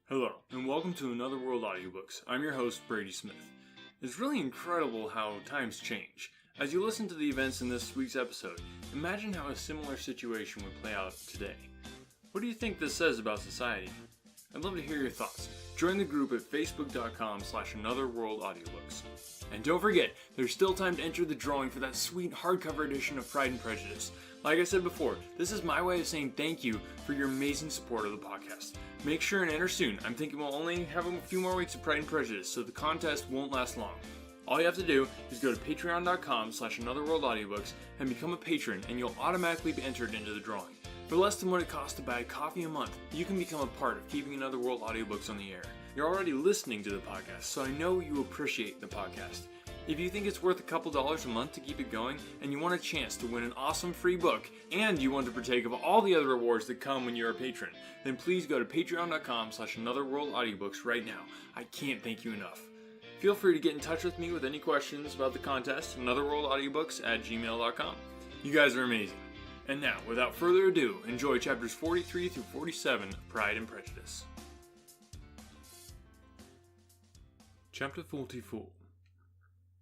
Hello, and welcome to Another World Audiobooks. I'm your host, Brady Smith. It's really incredible how times change. As you listen to the events in this week's episode, imagine how a similar situation would play out today. What do you think this says about society? I'd love to hear your thoughts. Join the group at facebook.com/anotherworldaudiobooks. And don't forget, there's still time to enter the drawing for that sweet hardcover edition of Pride and Prejudice. Like I said before, this is my way of saying thank you for your amazing support of the podcast. Make sure and enter soon. I'm thinking we'll only have a few more weeks of Pride and Prejudice, so the contest won't last long. All you have to do is go to patreon.com/anotherworldaudiobooks and become a patron, and you'll automatically be entered into the drawing. For less than what it costs to buy coffee a month, you can become a part of keeping Another World Audiobooks on the air. You're already listening to the podcast, so I know you appreciate the podcast. If you think it's worth a couple dollars a month to keep it going, and you want a chance to win an awesome free book, and you want to partake of all the other rewards that come when you're a patron, then please go to patreon.com/anotherworldaudiobooks right now. I can't thank you enough. Feel free to get in touch with me with any questions about the contest, anotherworldaudiobooks@gmail.com. You guys are amazing. And now, without further ado, enjoy chapters 43 through 47 of Pride and Prejudice. Chapter 44.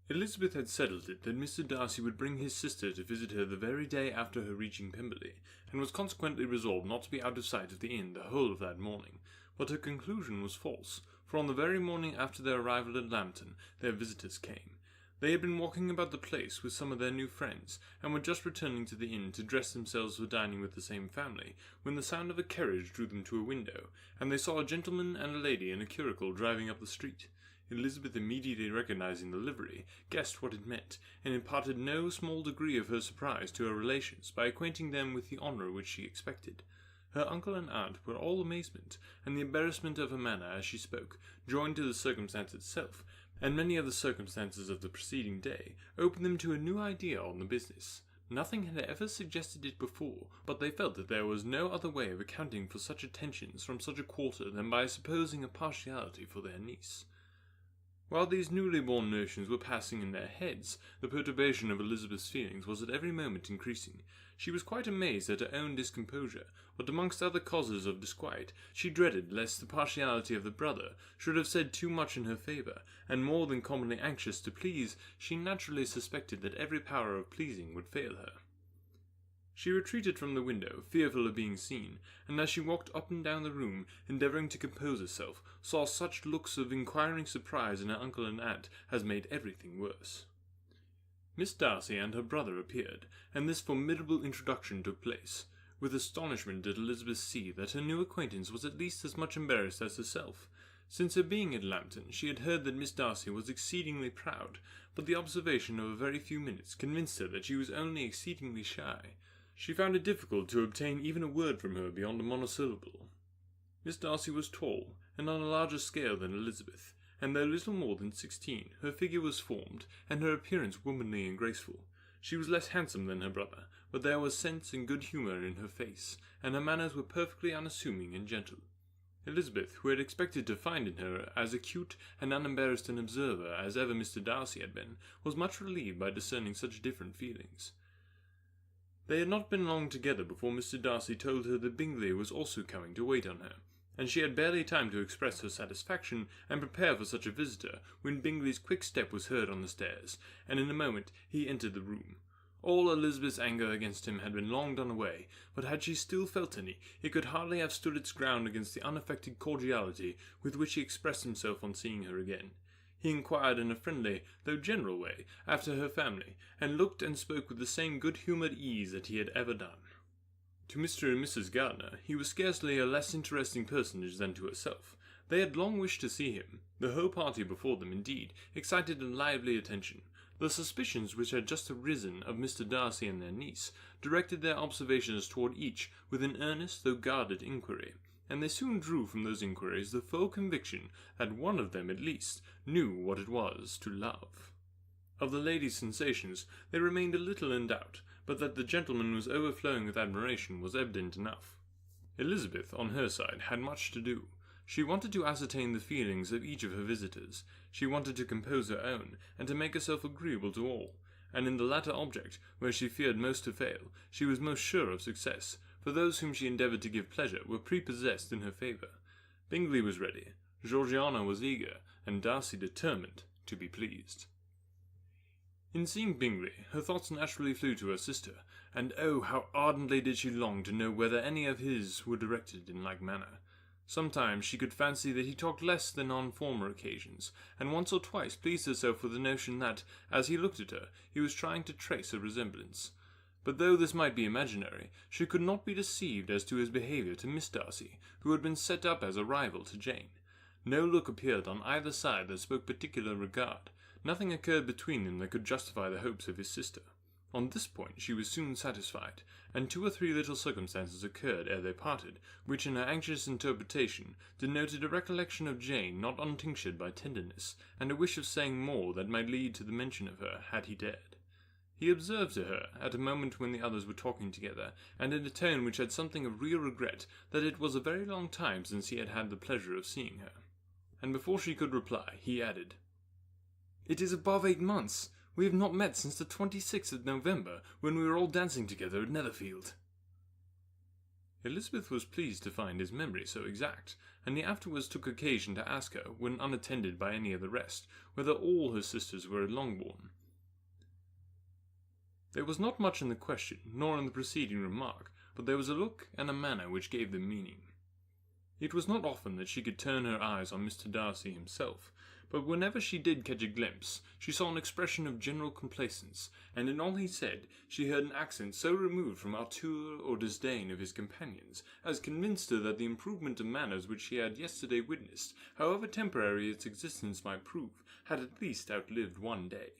Elizabeth had settled it that Mr. Darcy would bring his sister to visit her the very day after her reaching Pemberley, and was consequently resolved not to be out of sight of the inn the whole of that morning. But her conclusion was false, for on the very morning after their arrival at Lambton, their visitors came. They had been walking about the place with some of their new friends, and were just returning to the inn to dress themselves for dining with the same family, when the sound of a carriage drew them to a window, and they saw a gentleman and a lady in a curricle driving up the street. Elizabeth, immediately recognizing the livery, guessed what it meant, and imparted no small degree of her surprise to her relations by acquainting them with the honour which she expected. Her uncle and aunt were all amazement, and the embarrassment of her manner as she spoke, joined to the circumstance itself, and many other circumstances of the preceding day, opened them to a new idea on the business. Nothing had ever suggested it before, but they felt that there was no other way of accounting for such attentions from such a quarter than by supposing a partiality for their niece. While these newly born notions were passing in their heads, the perturbation of Elizabeth's feelings was at every moment increasing. She was quite amazed at her own discomposure, but amongst other causes of disquiet, she dreaded lest the partiality of the brother should have said too much in her favour, and more than commonly anxious to please, she naturally suspected that every power of pleasing would fail her. She retreated from the window, fearful of being seen, and as she walked up and down the room, endeavouring to compose herself, saw such looks of inquiring surprise in her uncle and aunt as made everything worse. Miss Darcy and her brother appeared, and this formidable introduction took place. With astonishment did Elizabeth see that her new acquaintance was at least as much embarrassed as herself. Since her being at Lambton, she had heard that Miss Darcy was exceedingly proud, but the observation of a very few minutes convinced her that she was only exceedingly shy. She found it difficult to obtain even a word from her beyond a monosyllable. Miss Darcy was tall, and on a larger scale than Elizabeth, and though little more than 16, her figure was formed, and her appearance womanly and graceful. She was less handsome than her brother, but there was sense and good humour in her face, and her manners were perfectly unassuming and gentle. Elizabeth, who had expected to find in her as acute and unembarrassed an observer as ever Mr. Darcy had been, was much relieved by discerning such different feelings. They had not been long together before Mr. Darcy told her that Bingley was also coming to wait on her, and she had barely time to express her satisfaction and prepare for such a visitor when Bingley's quick step was heard on the stairs, and in a moment he entered the room. All Elizabeth's anger against him had been long done away, but had she still felt any, it could hardly have stood its ground against the unaffected cordiality with which he expressed himself on seeing her again. He inquired in a friendly, though general way, after her family, and looked and spoke with the same good-humoured ease that he had ever done. To Mr. and Mrs. Gardiner, he was scarcely a less interesting personage than to herself. They had long wished to see him. The whole party before them, indeed, excited a lively attention. The suspicions which had just arisen of Mr. Darcy and their niece directed their observations toward each with an earnest though guarded inquiry, and they soon drew from those inquiries the full conviction that one of them at least knew what it was to love. Of the lady's sensations they remained a little in doubt, but that the gentleman was overflowing with admiration was evident enough. Elizabeth, on her side, had much to do. She wanted to ascertain the feelings of each of her visitors. She wanted to compose her own, and to make herself agreeable to all, and in the latter object, where she feared most to fail, she was most sure of success, for those whom she endeavoured to give pleasure were prepossessed in her favour. Bingley was ready, Georgiana was eager, and Darcy determined to be pleased. In seeing Bingley, her thoughts naturally flew to her sister, and oh, how ardently did she long to know whether any of his were directed in like manner. Sometimes she could fancy that he talked less than on former occasions, and once or twice pleased herself with the notion that, as he looked at her, he was trying to trace a resemblance. But though this might be imaginary, she could not be deceived as to his behaviour to Miss Darcy, who had been set up as a rival to Jane. No look appeared on either side that spoke particular regard. Nothing occurred between them that could justify the hopes of his sister. On this point she was soon satisfied, and 2 or 3 little circumstances occurred ere they parted, which in her anxious interpretation denoted a recollection of Jane not untinctured by tenderness, and a wish of saying more that might lead to the mention of her, had he dared. He observed to her, at a moment when the others were talking together, and in a tone which had something of real regret, that it was a very long time since he had had the pleasure of seeing her. And before she could reply, he added, "It is above 8 months. We have not met since the 26th of November, when we were all dancing together at Netherfield." Elizabeth was pleased to find his memory so exact, and he afterwards took occasion to ask her, when unattended by any of the rest, whether all her sisters were at Longbourn. There was not much in the question, nor in the preceding remark, but there was a look and a manner which gave them meaning. It was not often that she could turn her eyes on Mr. Darcy himself, but whenever she did catch a glimpse, she saw an expression of general complacence, and in all he said she heard an accent so removed from hauteur or disdain of his companions, as convinced her that the improvement of manners which she had yesterday witnessed, however temporary its existence might prove, had at least outlived one day.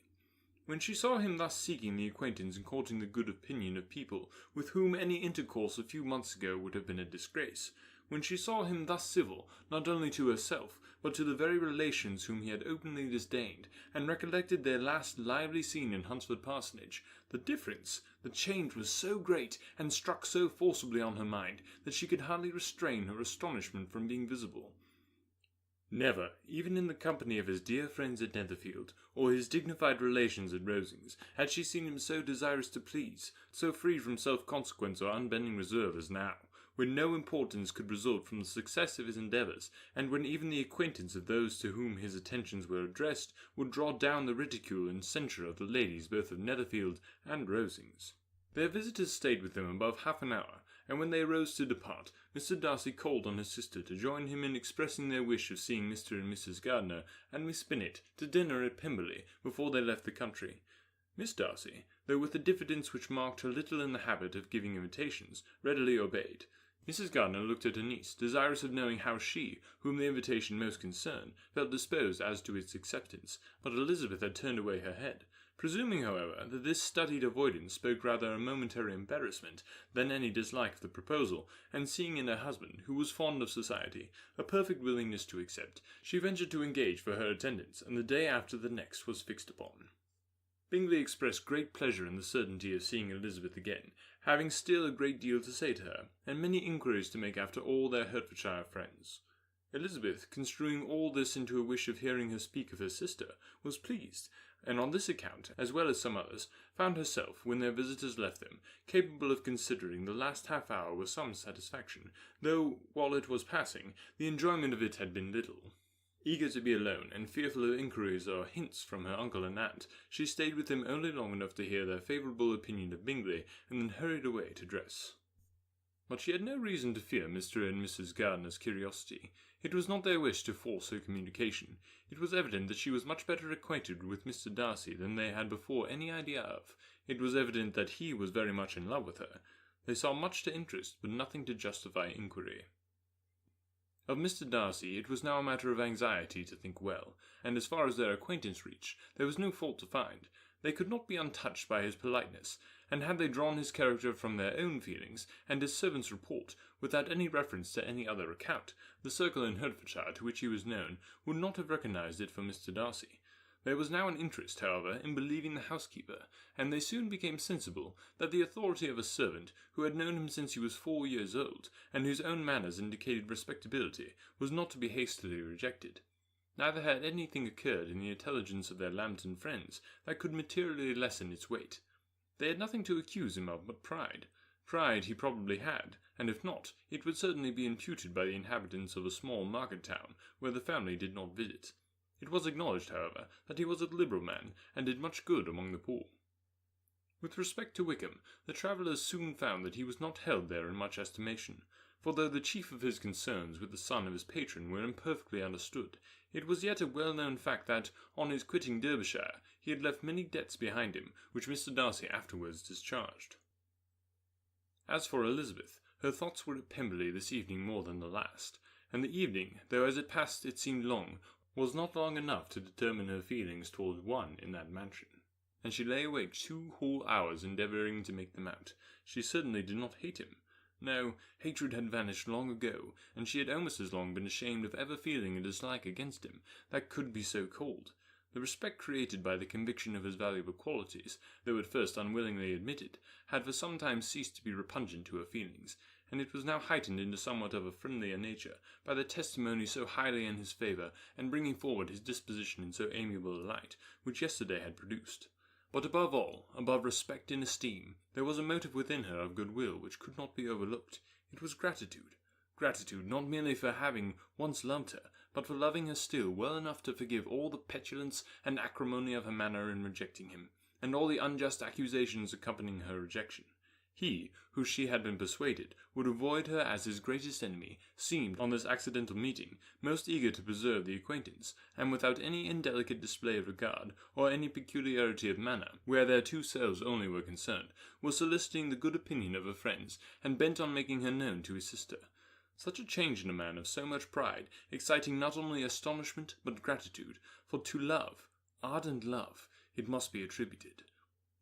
When she saw him thus seeking the acquaintance and courting the good opinion of people with whom any intercourse a few months ago would have been a disgrace, when she saw him thus civil, not only to herself, but to the very relations whom he had openly disdained, and recollected their last lively scene in Hunsford Parsonage, the difference, the change was so great, and struck so forcibly on her mind, that she could hardly restrain her astonishment from being visible. Never, even in the company of his dear friends at Netherfield, or his dignified relations at Rosings, had she seen him so desirous to please, so free from self-consequence or unbending reserve as now, when no importance could result from the success of his endeavours, and when even the acquaintance of those to whom his attentions were addressed would draw down the ridicule and censure of the ladies both of Netherfield and Rosings. Their visitors stayed with them above half an hour, and when they arose to depart, Mr. Darcy called on his sister to join him in expressing their wish of seeing Mr. and Mrs. Gardiner and Miss Bennet to dinner at Pemberley before they left the country. Miss Darcy, though with a diffidence which marked her little in the habit of giving invitations, readily obeyed. Mrs. Gardiner looked at her niece, desirous of knowing how she, whom the invitation most concerned, felt disposed as to its acceptance, but Elizabeth had turned away her head. Presuming, however, that this studied avoidance spoke rather a momentary embarrassment than any dislike of the proposal, and seeing in her husband, who was fond of society, a perfect willingness to accept, she ventured to engage for her attendance, and the day after the next was fixed upon. Bingley expressed great pleasure in the certainty of seeing Elizabeth again, having still a great deal to say to her, and many inquiries to make after all their Hertfordshire friends. Elizabeth, construing all this into a wish of hearing her speak of her sister, was pleased, and on this account, as well as some others, found herself, when their visitors left them, capable of considering the last half-hour with some satisfaction, though, while it was passing, the enjoyment of it had been little. Eager to be alone, and fearful of inquiries or hints from her uncle and aunt, she stayed with them only long enough to hear their favourable opinion of Bingley, and then hurried away to dress. But she had no reason to fear Mr. and Mrs. Gardiner's curiosity. It was not their wish to force her communication. It was evident that she was much better acquainted with Mr. Darcy than they had before any idea of. It was evident that he was very much in love with her. They saw much to interest, but nothing to justify inquiry. Of Mr. Darcy it was now a matter of anxiety to think well, and as far as their acquaintance reached, there was no fault to find. They could not be untouched by his politeness, and had they drawn his character from their own feelings, and his servant's report, without any reference to any other account, the circle in Hertfordshire to which he was known would not have recognised it for Mr. Darcy. There was now an interest, however, in believing the housekeeper, and they soon became sensible that the authority of a servant, who had known him since he was 4 years old, and whose own manners indicated respectability, was not to be hastily rejected. Neither had anything occurred in the intelligence of their Lambton friends that could materially lessen its weight. They had nothing to accuse him of but pride. Pride he probably had, and if not, it would certainly be imputed by the inhabitants of a small market town where the family did not visit. It was acknowledged, however, that he was a liberal man, and did much good among the poor. With respect to Wickham, the travellers soon found that he was not held there in much estimation, for though the chief of his concerns with the son of his patron were imperfectly understood, it was yet a well-known fact that, on his quitting Derbyshire, he had left many debts behind him, which Mr. Darcy afterwards discharged. As for Elizabeth, her thoughts were at Pemberley this evening more than the last, and the evening, though as it passed it seemed long, was not long enough to determine her feelings towards one in that mansion, and she lay awake 2 whole hours endeavouring to make them out. She certainly did not hate him. No, hatred had vanished long ago, and she had almost as long been ashamed of ever feeling a dislike against him that could be so called. The respect created by the conviction of his valuable qualities, though at first unwillingly admitted, had for some time ceased to be repugnant to her feelings, and it was now heightened into somewhat of a friendlier nature by the testimony so highly in his favour, and bringing forward his disposition in so amiable a light, which yesterday had produced. But above all, above respect and esteem, there was a motive within her of goodwill which could not be overlooked. It was gratitude. Gratitude not merely for having once loved her, but for loving her still well enough to forgive all the petulance and acrimony of her manner in rejecting him, and all the unjust accusations accompanying her rejection. He, who she had been persuaded would avoid her as his greatest enemy, seemed, on this accidental meeting, most eager to preserve the acquaintance, and without any indelicate display of regard, or any peculiarity of manner, where their 2 selves only were concerned, was soliciting the good opinion of her friends, and bent on making her known to his sister. Such a change in a man of so much pride, exciting not only astonishment but gratitude, for to love, ardent love, it must be attributed.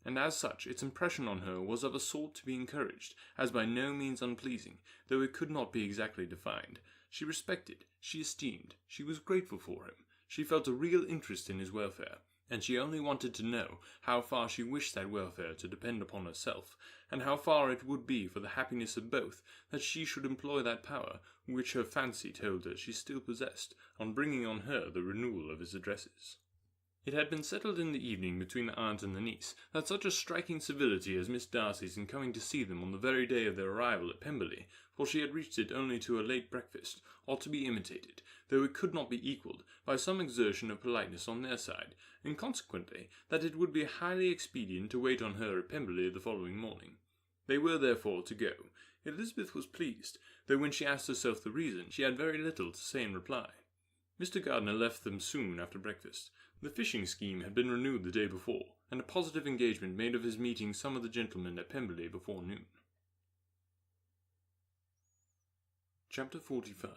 And as such, its impression on her was of a sort to be encouraged, as by no means unpleasing, though it could not be exactly defined. She respected, she esteemed, she was grateful for him, she felt a real interest in his welfare, and she only wanted to know how far she wished that welfare to depend upon herself, and how far it would be for the happiness of both that she should employ that power which her fancy told her she still possessed, on bringing on her the renewal of his addresses. It had been settled in the evening between the aunt and the niece that such a striking civility as Miss Darcy's in coming to see them on the very day of their arrival at Pemberley, for she had reached it only to a late breakfast, ought to be imitated, though it could not be equalled, by some exertion of politeness on their side, and consequently that it would be highly expedient to wait on her at Pemberley the following morning. They were therefore to go. Elizabeth was pleased, though when she asked herself the reason, she had very little to say in reply. Mr. Gardiner left them soon after breakfast. The fishing scheme had been renewed the day before, and a positive engagement made of his meeting some of the gentlemen at Pemberley before noon. Chapter 45.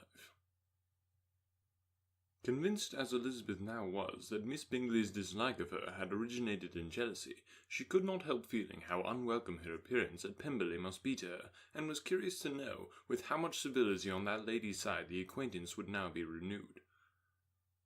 Convinced as Elizabeth now was that Miss Bingley's dislike of her had originated in jealousy, she could not help feeling how unwelcome her appearance at Pemberley must be to her, and was curious to know with how much civility on that lady's side the acquaintance would now be renewed.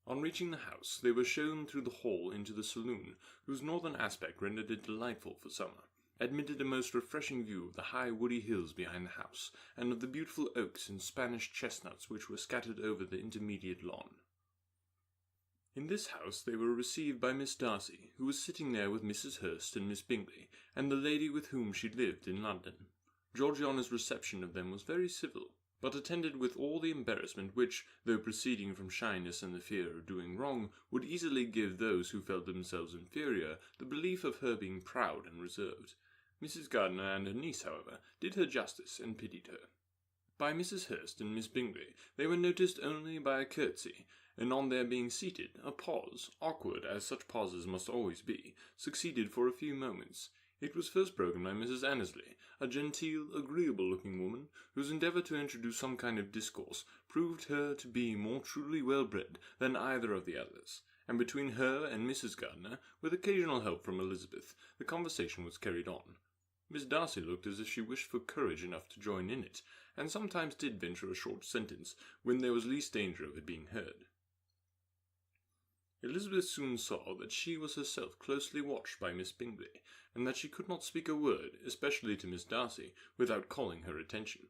On reaching the house, they were shown through the hall into the saloon, whose northern aspect rendered it delightful for summer, admitted a most refreshing view of the high woody hills behind the house, and of the beautiful oaks and Spanish chestnuts which were scattered over the intermediate lawn. In this house they were received by Miss Darcy, who was sitting there with Mrs. Hurst and Miss Bingley, and the lady with whom she lived in London. Georgiana's reception of them was very civil, but attended with all the embarrassment which, though proceeding from shyness and the fear of doing wrong, would easily give those who felt themselves inferior the belief of her being proud and reserved. Mrs. Gardiner and her niece, however, did her justice and pitied her. By Mrs. Hurst and Miss Bingley they were noticed only by a curtsy, and on their being seated, a pause, awkward as such pauses must always be, succeeded for a few moments. It was first broken by Mrs. Annesley, a genteel, agreeable-looking woman, whose endeavour to introduce some kind of discourse proved her to be more truly well-bred than either of the others, and between her and Mrs. Gardiner, with occasional help from Elizabeth, the conversation was carried on. Miss Darcy looked as if she wished for courage enough to join in it, and sometimes did venture a short sentence when there was least danger of it being heard. Elizabeth soon saw that she was herself closely watched by Miss Bingley, and that she could not speak a word, especially to Miss Darcy, without calling her attention.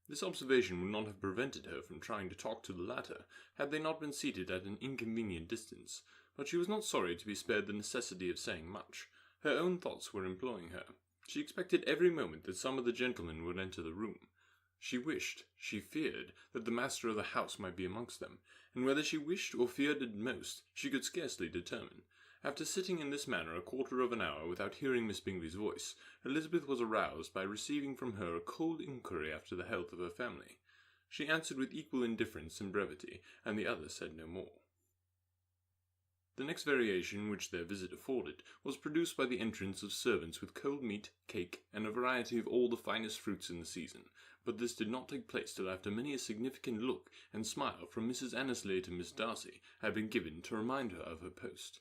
This observation would not have prevented her from trying to talk to the latter, had they not been seated at an inconvenient distance, but she was not sorry to be spared the necessity of saying much. Her own thoughts were employing her. She expected every moment that some of the gentlemen would enter the room. She wished, she feared, that the master of the house might be amongst them, and whether she wished or feared it most, she could scarcely determine. After sitting in this manner a quarter of an hour without hearing Miss Bingley's voice, Elizabeth was aroused by receiving from her a cold inquiry after the health of her family. She answered with equal indifference and brevity, and the other said no more. The next variation which their visit afforded was produced by the entrance of servants with cold meat, cake, and a variety of all the finest fruits in the season, but this did not take place till after many a significant look and smile from Mrs. Annesley to Miss Darcy had been given to remind her of her post.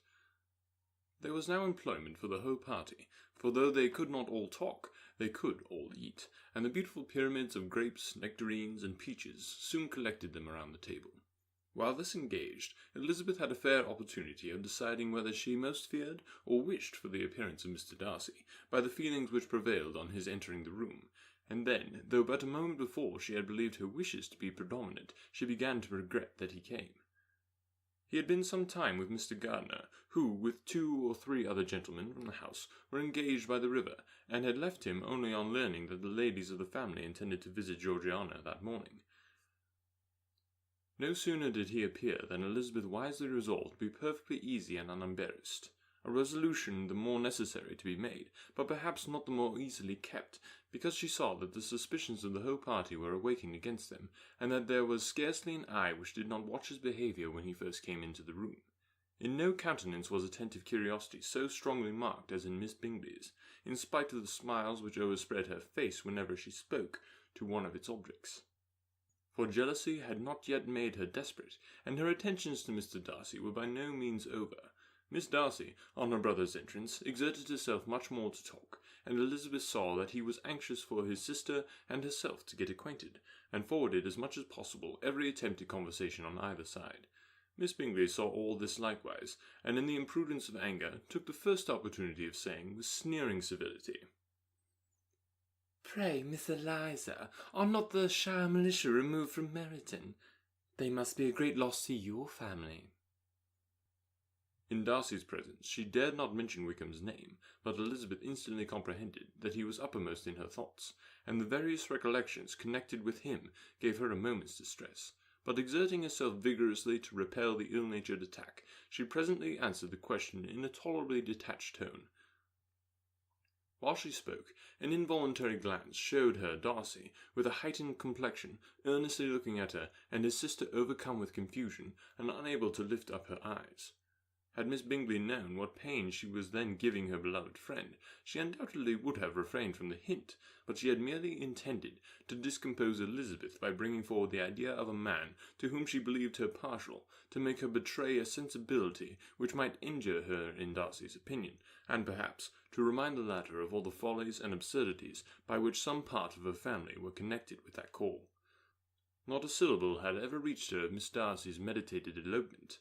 There was now employment for the whole party, for though they could not all talk, they could all eat, and the beautiful pyramids of grapes, nectarines, and peaches soon collected them around the table. While thus engaged, Elizabeth had a fair opportunity of deciding whether she most feared or wished for the appearance of Mr. Darcy, by the feelings which prevailed on his entering the room, and then, though but a moment before she had believed her wishes to be predominant, she began to regret that he came. He had been some time with Mr. Gardiner, who, with 2 or 3 other gentlemen from the house, were engaged by the river, and had left him only on learning that the ladies of the family intended to visit Georgiana that morning. No sooner did he appear than Elizabeth wisely resolved to be perfectly easy and unembarrassed, a resolution the more necessary to be made, but perhaps not the more easily kept, because she saw that the suspicions of the whole party were awaking against them, and that there was scarcely an eye which did not watch his behaviour when he first came into the room. In no countenance was attentive curiosity so strongly marked as in Miss Bingley's, in spite of the smiles which overspread her face whenever she spoke to one of its objects. For jealousy had not yet made her desperate, and her attentions to Mr. Darcy were by no means over. Miss Darcy, on her brother's entrance, exerted herself much more to talk, and Elizabeth saw that he was anxious for his sister and herself to get acquainted, and forwarded as much as possible every attempt at conversation on either side. Miss Bingley saw all this likewise, and in the imprudence of anger took the first opportunity of saying, with sneering civility, "Pray, Miss Eliza, are not the Shire militia removed from Meryton? They must be a great loss to your family." In Darcy's presence she dared not mention Wickham's name, but Elizabeth instantly comprehended that he was uppermost in her thoughts, and the various recollections connected with him gave her a moment's distress. But exerting herself vigorously to repel the ill-natured attack, she presently answered the question in a tolerably detached tone. While she spoke, an involuntary glance showed her Darcy, with a heightened complexion, earnestly looking at her, and his sister overcome with confusion, and unable to lift up her eyes. Had Miss Bingley known what pain she was then giving her beloved friend, she undoubtedly would have refrained from the hint, but she had merely intended to discompose Elizabeth by bringing forward the idea of a man to whom she believed her partial, to make her betray a sensibility which might injure her in Darcy's opinion, and perhaps to remind the latter of all the follies and absurdities by which some part of her family were connected with that call. Not a syllable had ever reached her of Miss Darcy's meditated elopement.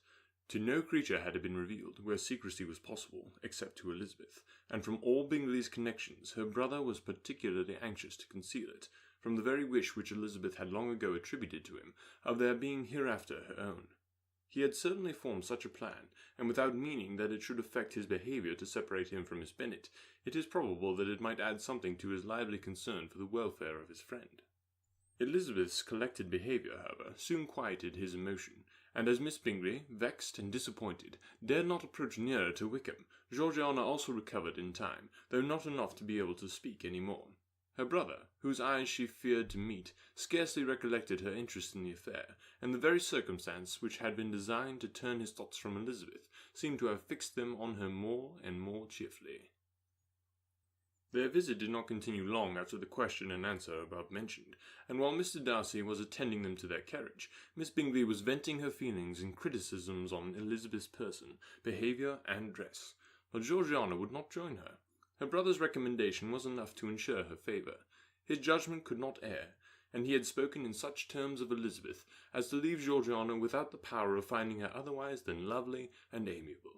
To no creature had it been revealed, where secrecy was possible, except to Elizabeth, and from all Bingley's connections her brother was particularly anxious to conceal it, from the very wish which Elizabeth had long ago attributed to him, of their being hereafter her own. He had certainly formed such a plan, and without meaning that it should affect his behaviour to separate him from Miss Bennet, it is probable that it might add something to his lively concern for the welfare of his friend. Elizabeth's collected behaviour, however, soon quieted his emotion, and as Miss Bingley, vexed and disappointed, dared not approach nearer to Wickham, Georgiana also recovered in time, though not enough to be able to speak any more. Her brother, whose eyes she feared to meet, scarcely recollected her interest in the affair, and the very circumstance which had been designed to turn his thoughts from Elizabeth seemed to have fixed them on her more and more cheerfully. Their visit did not continue long after the question and answer above mentioned, and while Mr. Darcy was attending them to their carriage, Miss Bingley was venting her feelings in criticisms on Elizabeth's person, behaviour, and dress, but Georgiana would not join her. Her brother's recommendation was enough to ensure her favour. His judgment could not err, and he had spoken in such terms of Elizabeth as to leave Georgiana without the power of finding her otherwise than lovely and amiable.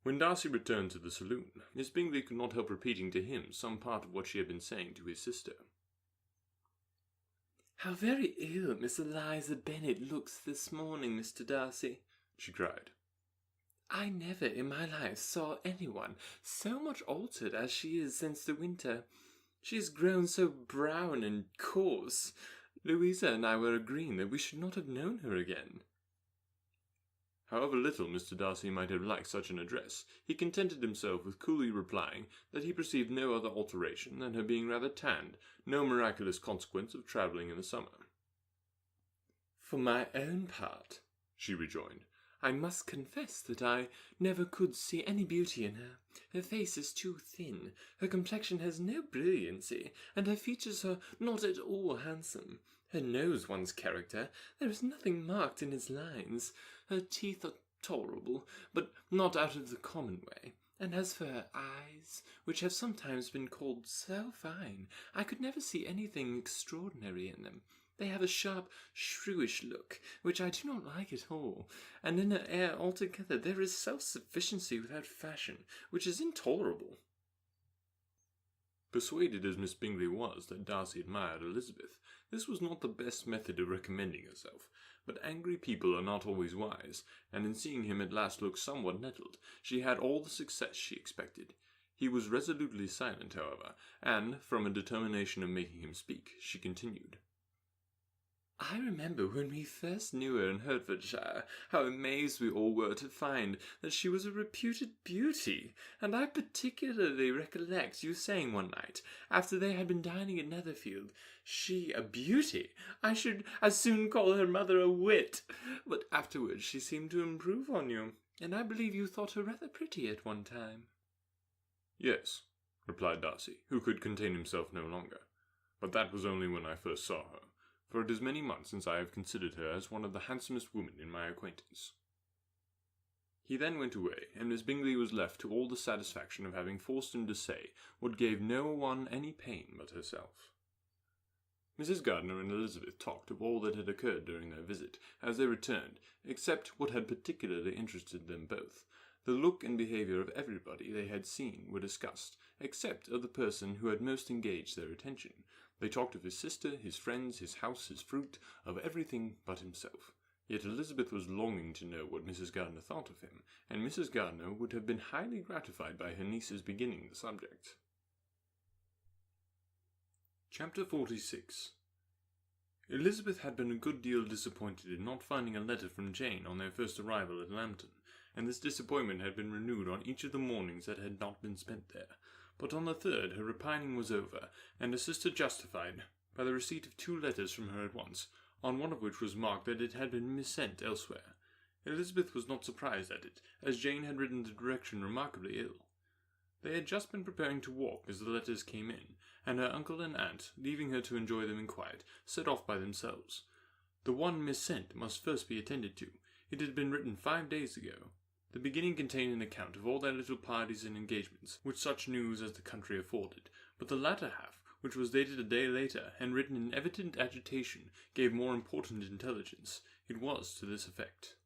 When Darcy returned to the saloon, Miss Bingley could not help repeating to him some part of what she had been saying to his sister. "How very ill Miss Eliza Bennet looks this morning, Mr. Darcy," she cried. I never in my life saw anyone so much altered as she is since the winter. She has grown so brown and coarse. Louisa and I were agreeing that we should not have known her again." However little Mr. Darcy might have liked such an address, he contented himself with coolly replying that he perceived no other alteration than her being rather tanned, no miraculous consequence of travelling in the summer. "For my own part," she rejoined, "I must confess that I never could see any beauty in her. Her face is too thin, her complexion has no brilliancy, and her features are not at all handsome. Her nose wants character, there is nothing marked in its lines. Her teeth are tolerable, but not out of the common way. And as for her eyes, which have sometimes been called so fine, I could never see anything extraordinary in them. They have a sharp, shrewish look, which I do not like at all, and in her air altogether there is self-sufficiency without fashion, which is intolerable." Persuaded as Miss Bingley was that Darcy admired Elizabeth, this was not the best method of recommending herself, but angry people are not always wise, and in seeing him at last look somewhat nettled, she had all the success she expected. He was resolutely silent, however, and, from a determination of making him speak, she continued. "I remember when we first knew her in Hertfordshire, how amazed we all were to find that she was a reputed beauty, and I particularly recollect you saying one night, after they had been dining at Netherfield, 'She a beauty! I should as soon call her mother a wit.' But afterwards she seemed to improve on you, and I believe you thought her rather pretty at one time." "Yes," replied Darcy, who could contain himself no longer, "but that was only when I first saw her, for it is many months since I have considered her as one of the handsomest women in my acquaintance." He then went away, and Miss Bingley was left to all the satisfaction of having forced him to say what gave no one any pain but herself. Mrs. Gardiner and Elizabeth talked of all that had occurred during their visit, as they returned, except what had particularly interested them both. The look and behaviour of everybody they had seen were discussed, except of the person who had most engaged their attention. They talked of his sister, his friends, his house, his fruit, of everything but himself. Yet Elizabeth was longing to know what Mrs. Gardiner thought of him, and Mrs. Gardiner would have been highly gratified by her niece's beginning the subject. Chapter 46. Elizabeth had been a good deal disappointed in not finding a letter from Jane on their first arrival at Lambton, and this disappointment had been renewed on each of the mornings that had not been spent there. But on the third her repining was over, and her sister justified by the receipt of 2 letters from her at once, on one of which was marked that it had been missent elsewhere. Elizabeth was not surprised at it, as Jane had written the direction remarkably ill. They had just been preparing to walk as the letters came in, and her uncle and aunt, leaving her to enjoy them in quiet, set off by themselves. The one missent must first be attended to. It had been written 5 days ago. The beginning contained an account of all their little parties and engagements, with such news as the country afforded, but the latter half, which was dated a day later, and written in evident agitation, gave more important intelligence. It was to this effect.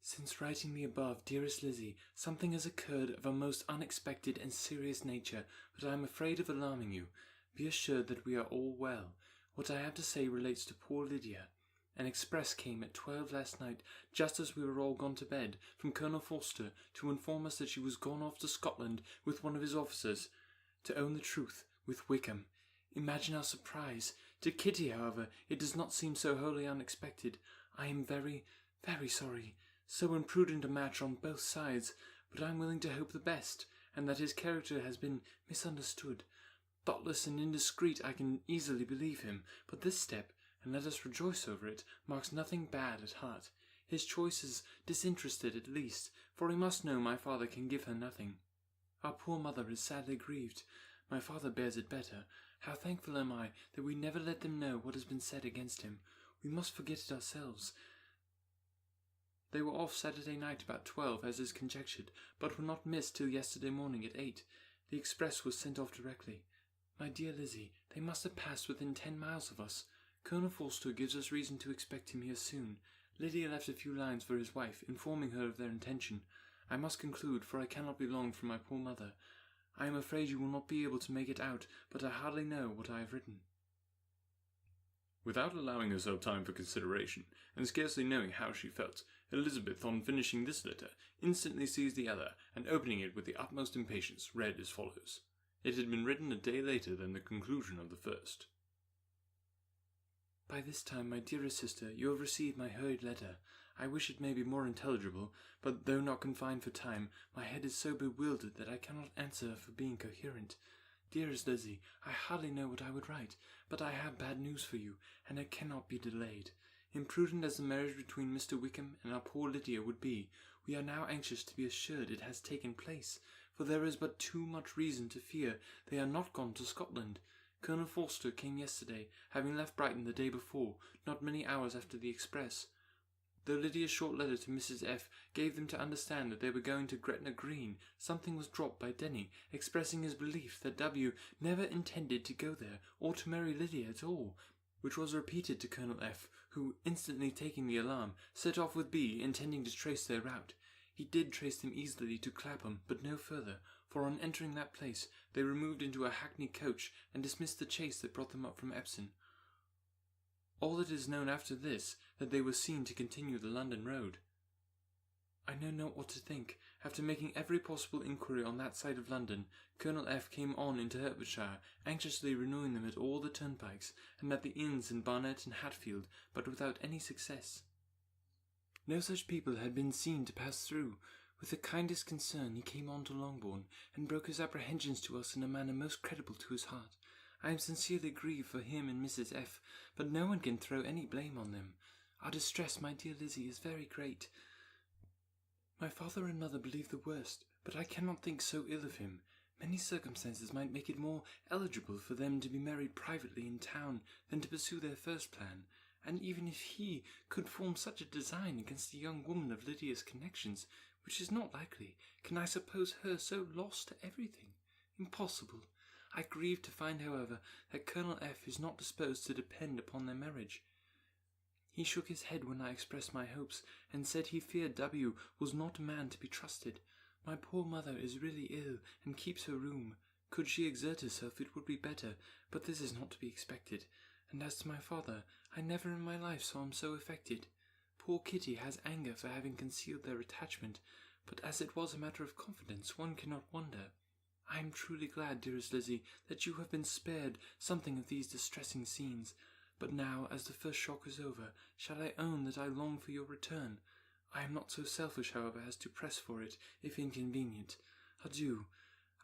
"Since writing the above, dearest Lizzie, something has occurred of a most unexpected and serious nature, but I am afraid of alarming you. Be assured that we are all well. What I have to say relates to poor Lydia. An express came at 12 last night, just as we were all gone to bed, from Colonel Forster, to inform us that she was gone off to Scotland with one of his officers. To own the truth, with Wickham. Imagine our surprise. To Kitty, however, it does not seem so wholly unexpected. I am very, very sorry. So imprudent a match on both sides, but I am willing to hope the best, and that his character has been misunderstood. Thoughtless and indiscreet, I can easily believe him, but this step, and let us rejoice over it, marks nothing bad at heart. His choice is disinterested at least, for he must know my father can give her nothing. Our poor mother is sadly grieved. My father bears it better. How thankful am I that we never let them know what has been said against him. We must forget it ourselves. They were off Saturday night about 12, as is conjectured, but were not missed till yesterday morning at 8. The express was sent off directly. My dear Lizzie, they must have passed within 10 miles of us. Colonel Forster gives us reason to expect him here soon. Lydia left a few lines for his wife, informing her of their intention. I must conclude, for I cannot be long from my poor mother. I am afraid you will not be able to make it out, but I hardly know what I have written. Without allowing herself time for consideration, and scarcely knowing how she felt, Elizabeth, on finishing this letter, instantly seized the other, and opening it with the utmost impatience, read as follows. It had been written a day later than the conclusion of the first. By this time, my dearest sister, you have received my hurried letter. I wish it may be more intelligible, but though not confined for time, my head is so bewildered that I cannot answer for being coherent. Dearest Lizzie, I hardly know what I would write, but I have bad news for you, and it cannot be delayed. Imprudent as the marriage between Mr. Wickham and our poor Lydia would be, we are now anxious to be assured it has taken place, for there is but too much reason to fear they are not gone to Scotland. Colonel Forster came yesterday, having left Brighton the day before, not many hours after the express. Though Lydia's short letter to Mrs. F. gave them to understand that they were going to Gretna Green, something was dropped by Denny, expressing his belief that W. never intended to go there, or to marry Lydia at all, which was repeated to Colonel F., who, instantly taking the alarm, set off with B., intending to trace their route. He did trace them easily to Clapham, but no further, for on entering that place, they removed into a hackney coach, and dismissed the chaise that brought them up from Epsom. All that is known after this, that they were seen to continue the London road. I know not what to think. After making every possible inquiry on that side of London, Colonel F. came on into Hertfordshire, anxiously renewing them at all the turnpikes, and at the inns in Barnet and Hatfield, but without any success. No such people had been seen to pass through. With the kindest concern he came on to Longbourn, and broke his apprehensions to us in a manner most credible to his heart. I am sincerely grieved for him and Mrs. F., but no one can throw any blame on them. Our distress, my dear Lizzie, is very great. My father and mother believe the worst, but I cannot think so ill of him. Many circumstances might make it more eligible for them to be married privately in town than to pursue their first plan, and even if he could form such a design against a young woman of Lydia's connections, which is not likely, can I suppose her so lost to everything? Impossible. I grieve to find, however, that Colonel F. is not disposed to depend upon their marriage. He shook his head when I expressed my hopes, and said he feared W. was not a man to be trusted. My poor mother is really ill, and keeps her room. Could she exert herself, it would be better, but this is not to be expected. And as to my father, I never in my life saw him so affected. Poor Kitty has anger for having concealed their attachment, but as it was a matter of confidence, one cannot wonder. I am truly glad, dearest Lizzie, that you have been spared something of these distressing scenes. But now, as the first shock is over, shall I own that I long for your return? I am not so selfish, however, as to press for it, if inconvenient. Adieu.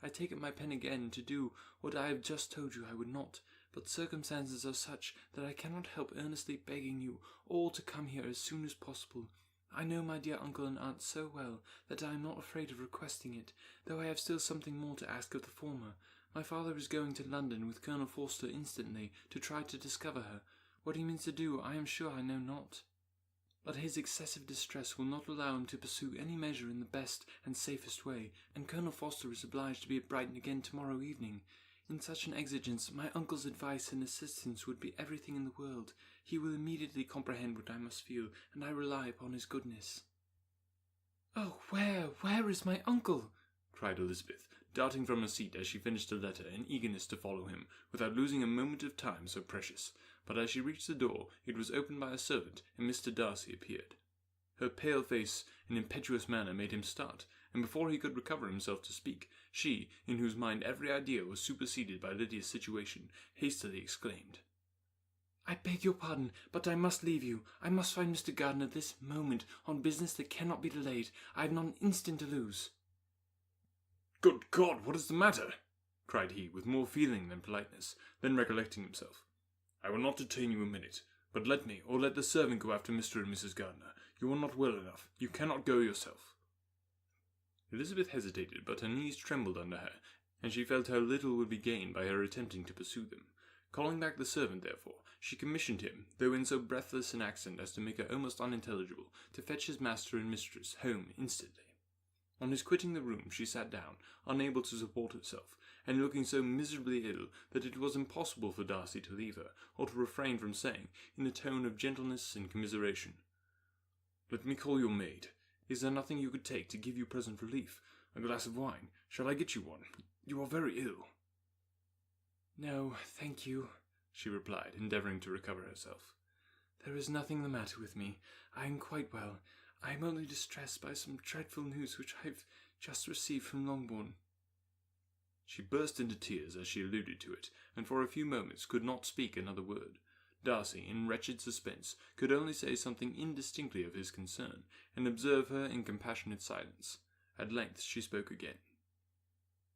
I take up my pen again to do what I have just told you I would not, but circumstances are such that I cannot help earnestly begging you all to come here as soon as possible. I know my dear uncle and aunt so well that I am not afraid of requesting it, though I have still something more to ask of the former. My father is going to London with Colonel Forster instantly to try to discover her. What he means to do I am sure I know not. But his excessive distress will not allow him to pursue any measure in the best and safest way, and Colonel Forster is obliged to be at Brighton again tomorrow evening. In such an exigence, my uncle's advice and assistance would be everything in the world. He will immediately comprehend what I must feel, and I rely upon his goodness. Oh, where is my uncle? Cried Elizabeth, darting from her seat as she finished the letter in eagerness to follow him, without losing a moment of time so precious. But as she reached the door, it was opened by a servant, and Mr. Darcy appeared. Her pale face and impetuous manner made him start, and before he could recover himself to speak, she, in whose mind every idea was superseded by Lydia's situation, hastily exclaimed, I beg your pardon, but I must leave you. I must find Mr. Gardiner this moment, on business that cannot be delayed. I have not an instant to lose. Good God, what is the matter? Cried he, with more feeling than politeness. Then recollecting himself, I will not detain you a minute, but let me, or let the servant go after Mr. and Mrs. Gardiner. You are not well enough. You cannot go yourself. Elizabeth hesitated, but her knees trembled under her, and she felt how little would be gained by her attempting to pursue them. Calling back the servant, therefore, she commissioned him, though in so breathless an accent as to make her almost unintelligible, to fetch his master and mistress home instantly. On his quitting the room, she sat down, unable to support herself, and looking so miserably ill that it was impossible for Darcy to leave her, or to refrain from saying, in a tone of gentleness and commiseration, Let me call your maid. Is there nothing you could take to give you present relief? A glass of wine? Shall I get you one? You are very ill. No, thank you, she replied, endeavouring to recover herself. "There is nothing the matter with me. I am quite well. I am only distressed by some dreadful news which I have just received from Longbourn." She burst into tears as she alluded to it, and for a few moments could not speak another word. Darcy, in wretched suspense, could only say something indistinctly of his concern, and observe her in compassionate silence. At length she spoke again.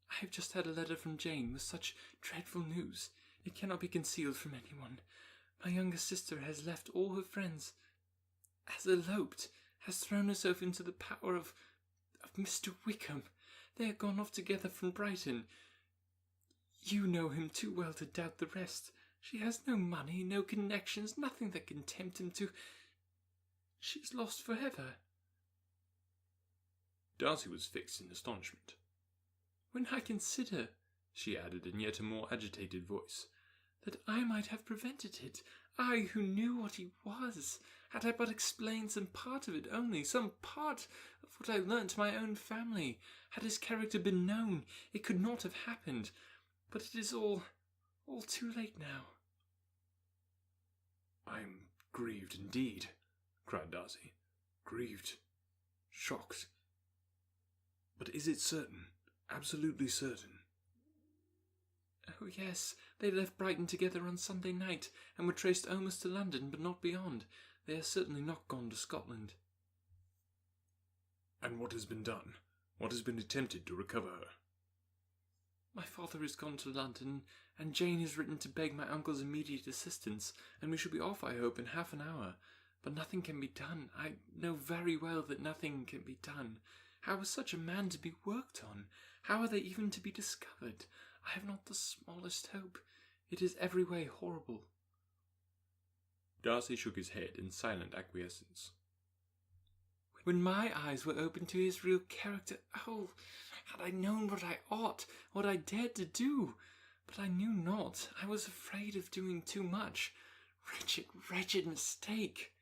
"I have just had a letter from Jane with such dreadful news. It cannot be concealed from anyone. My younger sister has left all her friends, has eloped, has thrown herself into the power of Mr. Wickham. They are gone off together from Brighton. You know him too well to doubt the rest. She has no money, no connections, nothing that can tempt him to... She is lost forever." Darcy was fixed in astonishment. "When I consider," she added in yet a more agitated voice, "that I might have prevented it, I who knew what he was, had I but explained some part of it only, some part of what I learnt to my own family, had his character been known, it could not have happened. But it is all too late now." "I am grieved indeed," cried Darcy. "Grieved. Shocked. But is it certain? Absolutely certain?" "Oh, yes. They left Brighton together on Sunday night, and were traced almost to London, but not beyond. They are certainly not gone to Scotland." "And what has been done? What has been attempted to recover her?" "My father is gone to London, and Jane has written to beg my uncle's immediate assistance, and we shall be off, I hope, in half an hour. But nothing can be done. I know very well that nothing can be done. How is such a man to be worked on? How are they even to be discovered? I have not the smallest hope. It is every way horrible." Darcy shook his head in silent acquiescence. "When my eyes were opened to his real character, oh, had I known what I ought, what I dared to do! But I knew not. I was afraid of doing too much. Wretched, wretched mistake!"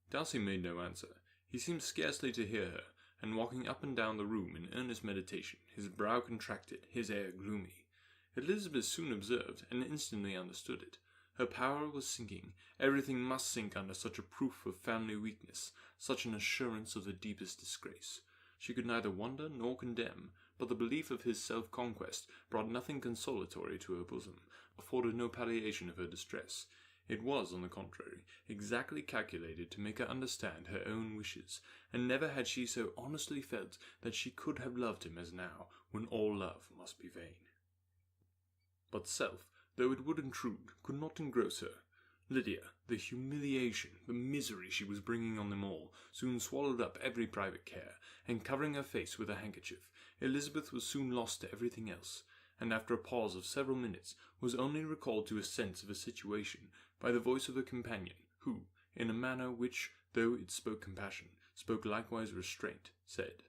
Darcy made no answer. He seemed scarcely to hear her, and walking up and down the room in earnest meditation, his brow contracted, his air gloomy. Elizabeth soon observed, and instantly understood it. Her power was sinking. Everything must sink under such a proof of family weakness, such an assurance of the deepest disgrace. She could neither wonder nor condemn, but the belief of his self-conquest brought nothing consolatory to her bosom, afforded no palliation of her distress. It was, on the contrary, exactly calculated to make her understand her own wishes, and never had she so honestly felt that she could have loved him as now, when all love must be vain. But self, though it would intrude, could not engross her. Lydia, the humiliation, the misery she was bringing on them all, soon swallowed up every private care, and covering her face with a handkerchief, Elizabeth was soon lost to everything else, and after a pause of several minutes was only recalled to a sense of a situation by the voice of her companion, who, in a manner which, though it spoke compassion, spoke likewise restraint, said,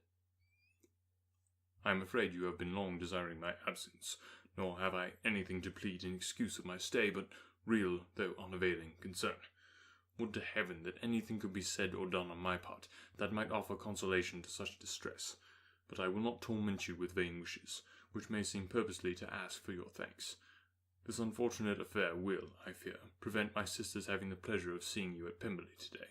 "I am afraid you have been long desiring my absence, nor have I anything to plead in excuse of my stay, but real, though unavailing, concern. Would to heaven that anything could be said or done on my part that might offer consolation to such distress, but I will not torment you with vain wishes, which may seem purposely to ask for your thanks. This unfortunate affair will, I fear, prevent my sister's having the pleasure of seeing you at Pemberley today."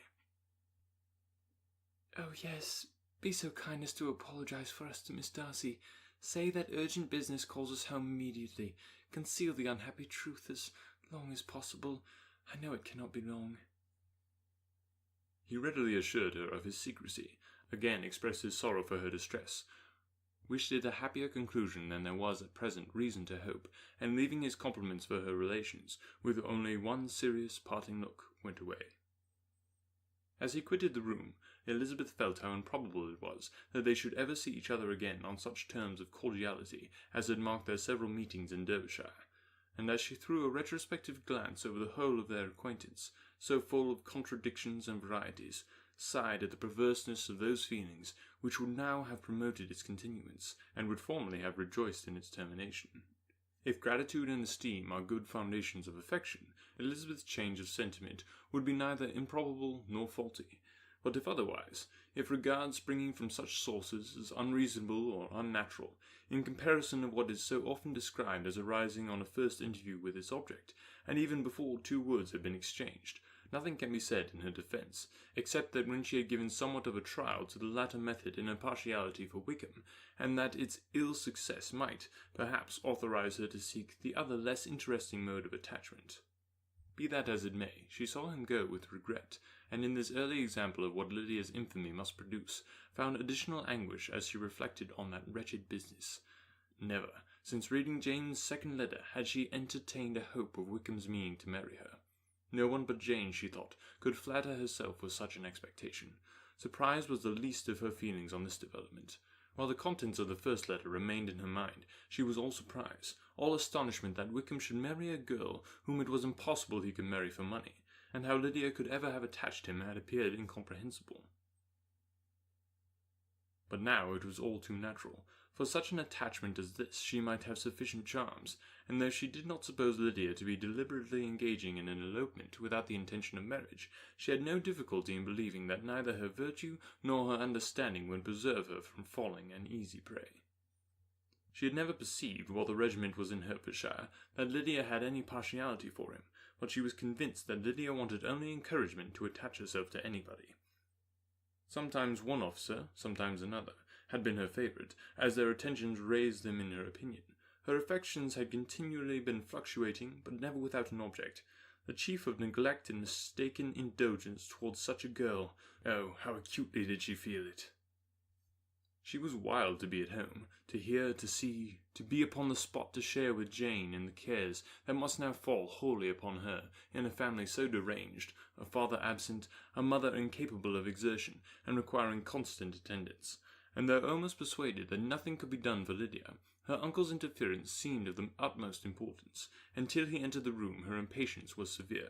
"Oh, yes, be so kind as to apologize for us to Miss Darcy. Say that urgent business calls us home immediately. Conceal the unhappy truth as long as possible. I know it cannot be long." He readily assured her of his secrecy, again expressed his sorrow for her distress, wished it a happier conclusion than there was at present reason to hope, and leaving his compliments for her relations, with only one serious parting look, went away. As he quitted the room, Elizabeth felt how improbable it was that they should ever see each other again on such terms of cordiality as had marked their several meetings in Derbyshire, and as she threw a retrospective glance over the whole of their acquaintance, so full of contradictions and varieties, sighed at the perverseness of those feelings which would now have promoted its continuance, and would formerly have rejoiced in its termination. If gratitude and esteem are good foundations of affection, Elizabeth's change of sentiment would be neither improbable nor faulty, But if otherwise, if regard springing from such sources is unreasonable or unnatural, in comparison of what is so often described as arising on a first interview with its object, and even before 2 words have been exchanged, nothing can be said in her defence, except that when she had given somewhat of a trial to the latter method in her partiality for Wickham, and that its ill success might, perhaps, authorize her to seek the other less interesting mode of attachment. Be that as it may, she saw him go with regret, and in this early example of what Lydia's infamy must produce, found additional anguish as she reflected on that wretched business. Never, since reading Jane's second letter, had she entertained a hope of Wickham's meaning to marry her. No one but Jane, she thought, could flatter herself with such an expectation. Surprise was the least of her feelings on this development. While the contents of the first letter remained in her mind, she was all surprise, all astonishment that Wickham should marry a girl whom it was impossible he could marry for money, and how Lydia could ever have attached him had appeared incomprehensible. But now it was all too natural. For such an attachment as this she might have sufficient charms, and though she did not suppose Lydia to be deliberately engaging in an elopement without the intention of marriage, she had no difficulty in believing that neither her virtue nor her understanding would preserve her from falling an easy prey. She had never perceived, while the regiment was in Hertfordshire, that Lydia had any partiality for him, but she was convinced that Lydia wanted only encouragement to attach herself to anybody. Sometimes one officer, sometimes another, had been her favourite, as their attentions raised them in her opinion. Her affections had continually been fluctuating, but never without an object. The chief of neglect and mistaken indulgence towards such a girl. Oh, how acutely did she feel it! She was wild to be at home, to hear, to see, to be upon the spot to share with Jane in the cares that must now fall wholly upon her, in a family so deranged, a father absent, a mother incapable of exertion, and requiring constant attendance. And though almost persuaded that nothing could be done for Lydia, her uncle's interference seemed of the utmost importance. Until he entered the room, her impatience was severe.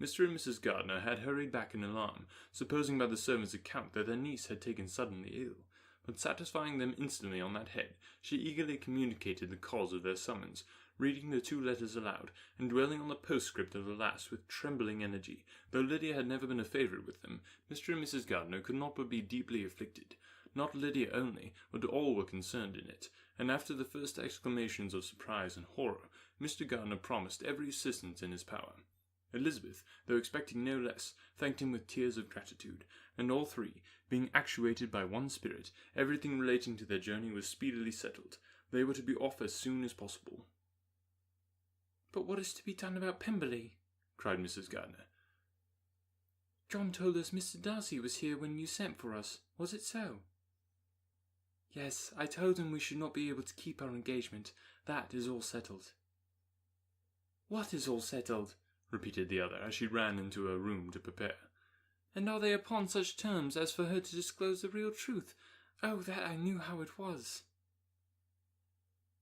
Mr. and Mrs. Gardiner had hurried back in alarm, supposing by the servant's account that their niece had taken suddenly ill. But satisfying them instantly on that head, she eagerly communicated the cause of their summons, reading the 2 letters aloud, and dwelling on the postscript of the last with trembling energy. Though Lydia had never been a favourite with them, Mr. and Mrs. Gardiner could not but be deeply afflicted. Not Lydia only, but all were concerned in it, and after the first exclamations of surprise and horror, Mr. Gardiner promised every assistance in his power. Elizabeth, though expecting no less, thanked him with tears of gratitude, and all 3, being actuated by one spirit, everything relating to their journey was speedily settled. They were to be off as soon as possible. "But what is to be done about Pemberley?" cried Mrs. Gardiner. "John told us Mr. Darcy was here when you sent for us. Was it so?" "Yes, I told him we should not be able to keep our engagement. That is all settled." "What is all settled?" repeated the other, as she ran into her room to prepare. "And are they upon such terms as for her to disclose the real truth? Oh, that I knew how it was!"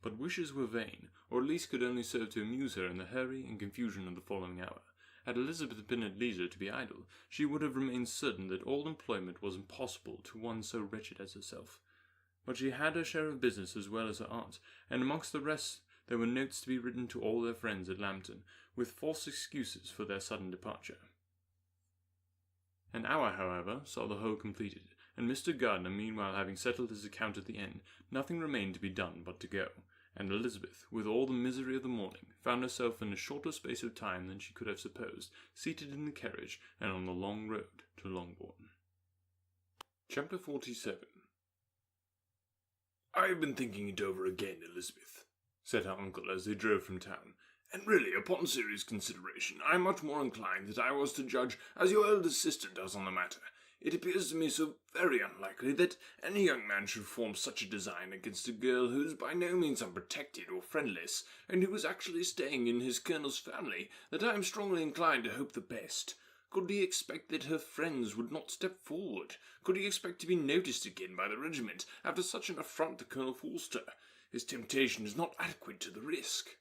But wishes were vain, or at least could only serve to amuse her in the hurry and confusion of the following hour. Had Elizabeth been at leisure to be idle, she would have remained certain that all employment was impossible to one so wretched as herself. But she had her share of business as well as her aunt, and amongst the rest there were notes to be written to all their friends at Lambton, with false excuses for their sudden departure. An hour, however, saw the whole completed, and Mr. Gardiner meanwhile having settled his account at the inn, nothing remained to be done but to go, and Elizabeth, with all the misery of the morning, found herself in a shorter space of time than she could have supposed, seated in the carriage and on the long road to Longbourn. Chapter 47. "I have been thinking it over again, Elizabeth," said her uncle as they drove from town, "and really, upon serious consideration, I am much more inclined that I was to judge as your eldest sister does on the matter. It appears to me so very unlikely that any young man should form such a design against a girl who is by no means unprotected or friendless, and who is actually staying in his colonel's family, that I am strongly inclined to hope the best. Could he expect that her friends would not step forward? Could he expect to be noticed again by the regiment after such an affront to Colonel Forster? His temptation is not adequate to the risk."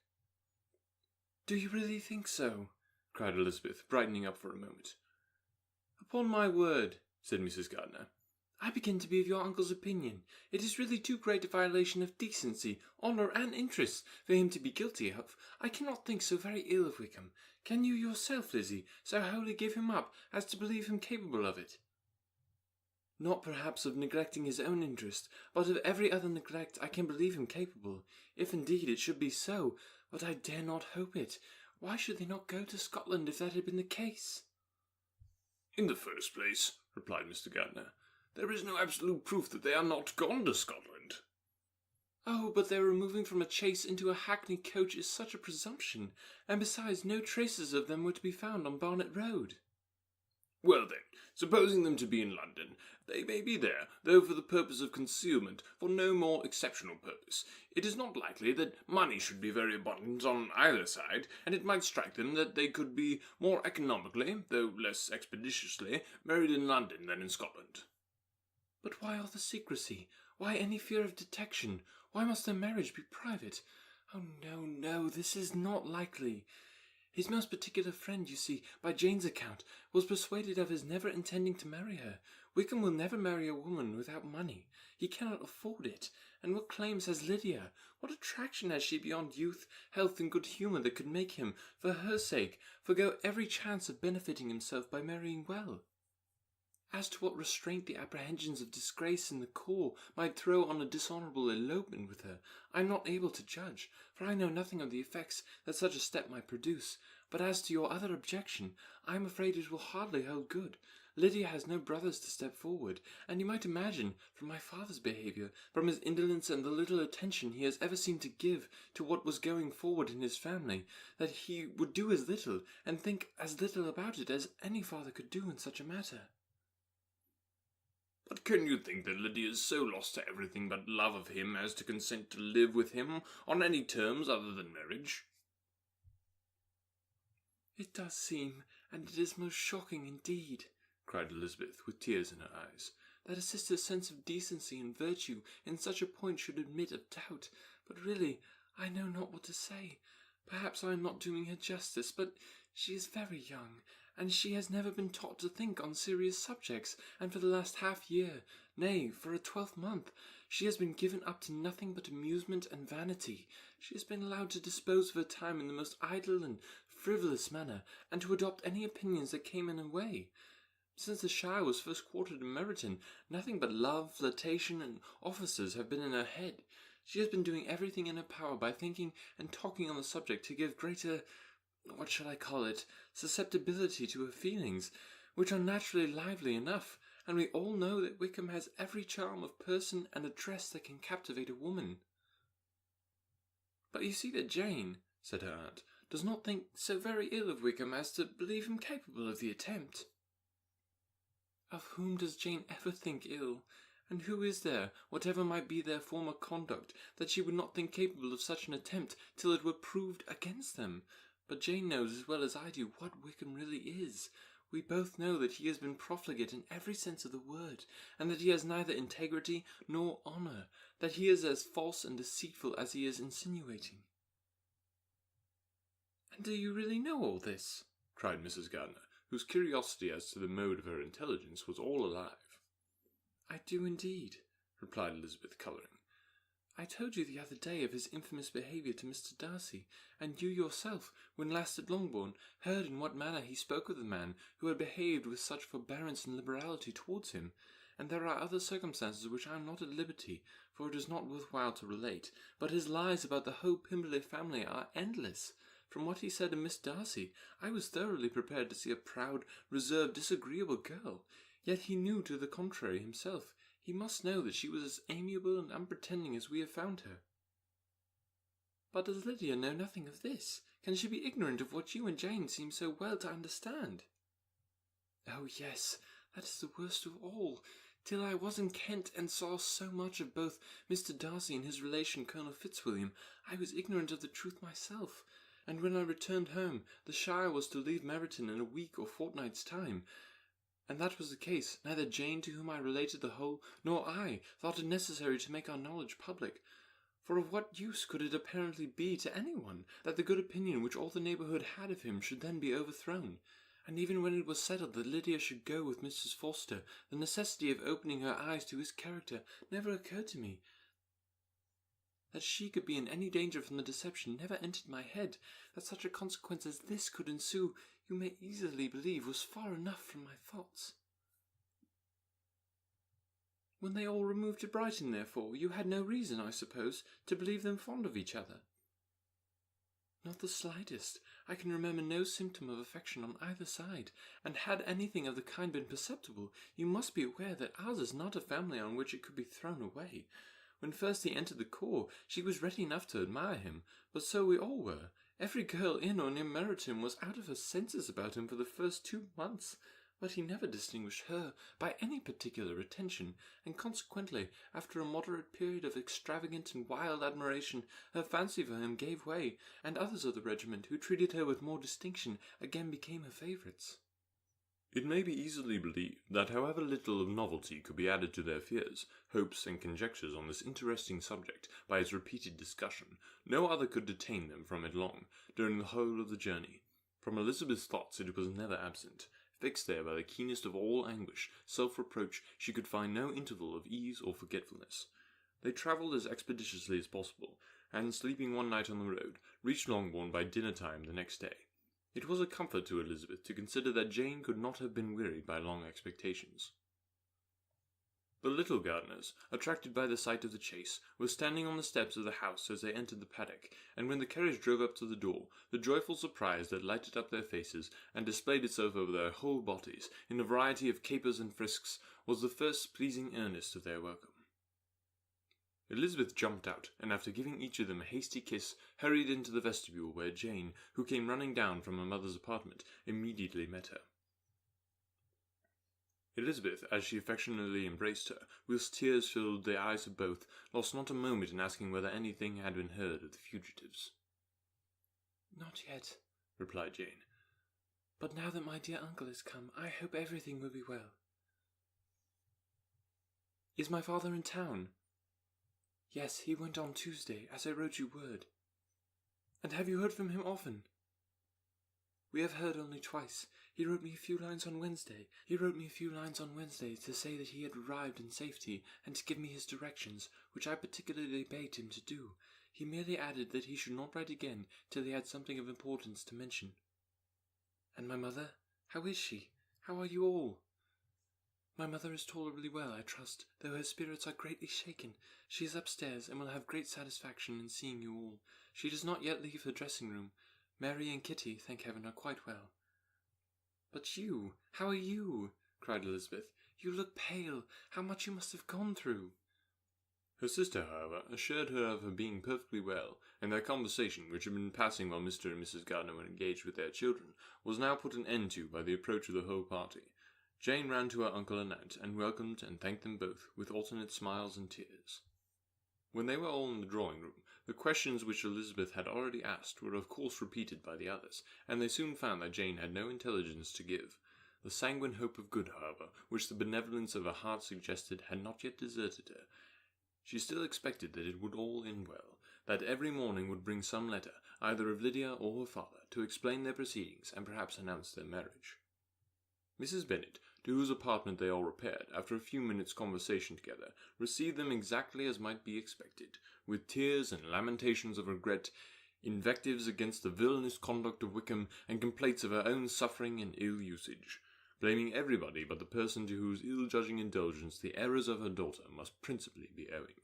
"Do you really think so?" cried Elizabeth, brightening up for a moment. "Upon my word," said Mrs. Gardiner, "I begin to be of your uncle's opinion. It is really too great a violation of decency, honour, and interest for him to be guilty of. I cannot think so very ill of Wickham. Can you yourself, Lizzie, so wholly give him up as to believe him capable of it?" not perhaps of neglecting his own interest, but of every other neglect I can believe him capable, if indeed it should be so, but I dare not hope it. Why should they not go to Scotland if that had been the case?" "In the first place," replied Mr. Gardiner, "there is no absolute proof that they are not gone to Scotland." "Oh, but their removing from a chaise into a hackney coach is such a presumption, and besides no traces of them were to be found on Barnet Road." "Well then, supposing them to be in London, they may be there, though for the purpose of concealment, for no more exceptional purpose. It is not likely that money should be very abundant on either side, and it might strike them that they could be more economically, though less expeditiously, married in London than in Scotland." "But why all the secrecy? Why any fear of detection? Why must their marriage be private? Oh, no, no, this is not likely. His most particular friend, you see, by Jane's account, was persuaded of his never intending to marry her. Wickham will never marry a woman without money. He cannot afford it. And what claims has Lydia? What attraction has she beyond youth, health, and good humour that could make him, for her sake, forgo every chance of benefiting himself by marrying well? As to what restraint the apprehensions of disgrace in the corps might throw on a dishonourable elopement with her, I am not able to judge, for I know nothing of the effects that such a step might produce. But as to your other objection, I am afraid it will hardly hold good. Lydia has no brothers to step forward, and you might imagine, from my father's behaviour, from his indolence and the little attention he has ever seemed to give to what was going forward in his family, that he would do as little, and think as little about it as any father could do in such a matter." "But can you think that Lydia is so lost to everything but love of him as to consent to live with him on any terms other than marriage?" "It does seem, and it is most shocking indeed," cried Elizabeth, with tears in her eyes, "that a sister's sense of decency and virtue in such a point should admit of doubt. But really, I know not what to say. Perhaps I am not doing her justice, but she is very young, and she has never been taught to think on serious subjects, and for the last half-year, nay, for a 12-month, she has been given up to nothing but amusement and vanity. She has been allowed to dispose of her time in the most idle and frivolous manner, and to adopt any opinions that came in her way. Since the Shire was first quartered in Meryton, nothing but love, flirtation, and officers have been in her head. She has been doing everything in her power by thinking and talking on the subject to give greater, what shall I call it, susceptibility to her feelings, which are naturally lively enough, and we all know that Wickham has every charm of person and address that can captivate a woman." "But you see that Jane," said her aunt, "does not think so very ill of Wickham as to believe him capable of the attempt." "Of whom does Jane ever think ill? And who is there, whatever might be their former conduct, that she would not think capable of such an attempt till it were proved against them? But Jane knows as well as I do what Wickham really is. We both know that he has been profligate in every sense of the word, and that he has neither integrity nor honour, that he is as false and deceitful as he is insinuating." "And do you really know all this?" cried Mrs. Gardiner, whose curiosity as to the mode of her intelligence was all alive. "I do indeed," replied Elizabeth, colouring. "I told you the other day of his infamous behaviour to Mr. Darcy, and you yourself, when last at Longbourn, heard in what manner he spoke of the man who had behaved with such forbearance and liberality towards him. And there are other circumstances which I am not at liberty, for it is not worth while to relate, but his lies about the whole Pimberley family are endless. From what he said of Miss Darcy, I was thoroughly prepared to see a proud, reserved, disagreeable girl. Yet he knew to the contrary himself. He must know that she was as amiable and unpretending as we have found her." "But does Lydia know nothing of this? Can she be ignorant of what you and Jane seem so well to understand?" "Oh, yes, that is the worst of all. Till I was in Kent and saw so much of both Mr. Darcy and his relation Colonel Fitzwilliam, I was ignorant of the truth myself. And when I returned home, the Shire was to leave Meryton in a week or fortnight's time, and that was the case. Neither Jane, to whom I related the whole, nor I, thought it necessary to make our knowledge public. For of what use could it apparently be to anyone that the good opinion which all the neighbourhood had of him should then be overthrown? And even when it was settled that Lydia should go with Mrs. Forster, the necessity of opening her eyes to his character never occurred to me. That she could be in any danger from the deception never entered my head. That such a consequence as this could ensue, you may easily believe, was far enough from my thoughts." When they all removed to Brighton, therefore, you had no reason, I suppose, to believe them fond of each other. Not the slightest. I can remember no symptom of affection on either side, and had anything of the kind been perceptible, you must be aware that ours is not a family on which it could be thrown away. When first he entered the corps, she was ready enough to admire him, but so we all were. Every girl in or near Meryton was out of her senses about him for the first 2 months, but he never distinguished her by any particular attention, and consequently, after a moderate period of extravagant and wild admiration, her fancy for him gave way, and others of the regiment, who treated her with more distinction, again became her favourites. It may be easily believed that however little of novelty could be added to their fears, hopes, and conjectures on this interesting subject by its repeated discussion, no other could detain them from it long, during the whole of the journey. From Elizabeth's thoughts it was never absent. Fixed there by the keenest of all anguish, self-reproach, she could find no interval of ease or forgetfulness. They travelled as expeditiously as possible, and, sleeping one night on the road, reached Longbourn by dinner-time the next day. It was a comfort to Elizabeth to consider that Jane could not have been wearied by long expectations. The little Gardiners, attracted by the sight of the chase, were standing on the steps of the house as they entered the paddock, and when the carriage drove up to the door, the joyful surprise that lighted up their faces and displayed itself over their whole bodies in a variety of capers and frisks was the first pleasing earnest of their welcome. Elizabeth jumped out, and after giving each of them a hasty kiss, hurried into the vestibule where Jane, who came running down from her mother's apartment, immediately met her. Elizabeth, as she affectionately embraced her, whilst tears filled the eyes of both, lost not a moment in asking whether anything had been heard of the fugitives. "Not yet," replied Jane. "But now that my dear uncle is come, I hope everything will be well." "Is my father in town?" "Yes, he went on Tuesday, as I wrote you word." "And have you heard from him often?" "We have heard only twice. He wrote me a few lines on Wednesday to say that he had arrived in safety, and to give me his directions, which I particularly begged him to do. He merely added that he should not write again till he had something of importance to mention." "And my mother? How is she? How are you all?" "My mother is tolerably well, I trust, though her spirits are greatly shaken. She is upstairs, and will have great satisfaction in seeing you all. She does not yet leave her dressing-room. Mary and Kitty, thank heaven, are quite well." "But you, how are you?" cried Elizabeth. "You look pale. How much you must have gone through." Her sister, however, assured her of her being perfectly well, and their conversation, which had been passing while Mr. and Mrs. Gardiner were engaged with their children, was now put an end to by the approach of the whole party. Jane ran to her uncle and aunt, and welcomed and thanked them both, with alternate smiles and tears. When they were all in the drawing-room, the questions which Elizabeth had already asked were of course repeated by the others, and they soon found that Jane had no intelligence to give. The sanguine hope of good, however, which the benevolence of her heart suggested, had not yet deserted her. She still expected that it would all end well, that every morning would bring some letter, either of Lydia or her father, to explain their proceedings, and perhaps announce their marriage. Mrs. Bennet, to whose apartment they all repaired, after a few minutes' conversation together, received them exactly as might be expected, with tears and lamentations of regret, invectives against the villainous conduct of Wickham, and complaints of her own suffering and ill usage, blaming everybody but the person to whose ill-judging indulgence the errors of her daughter must principally be owing.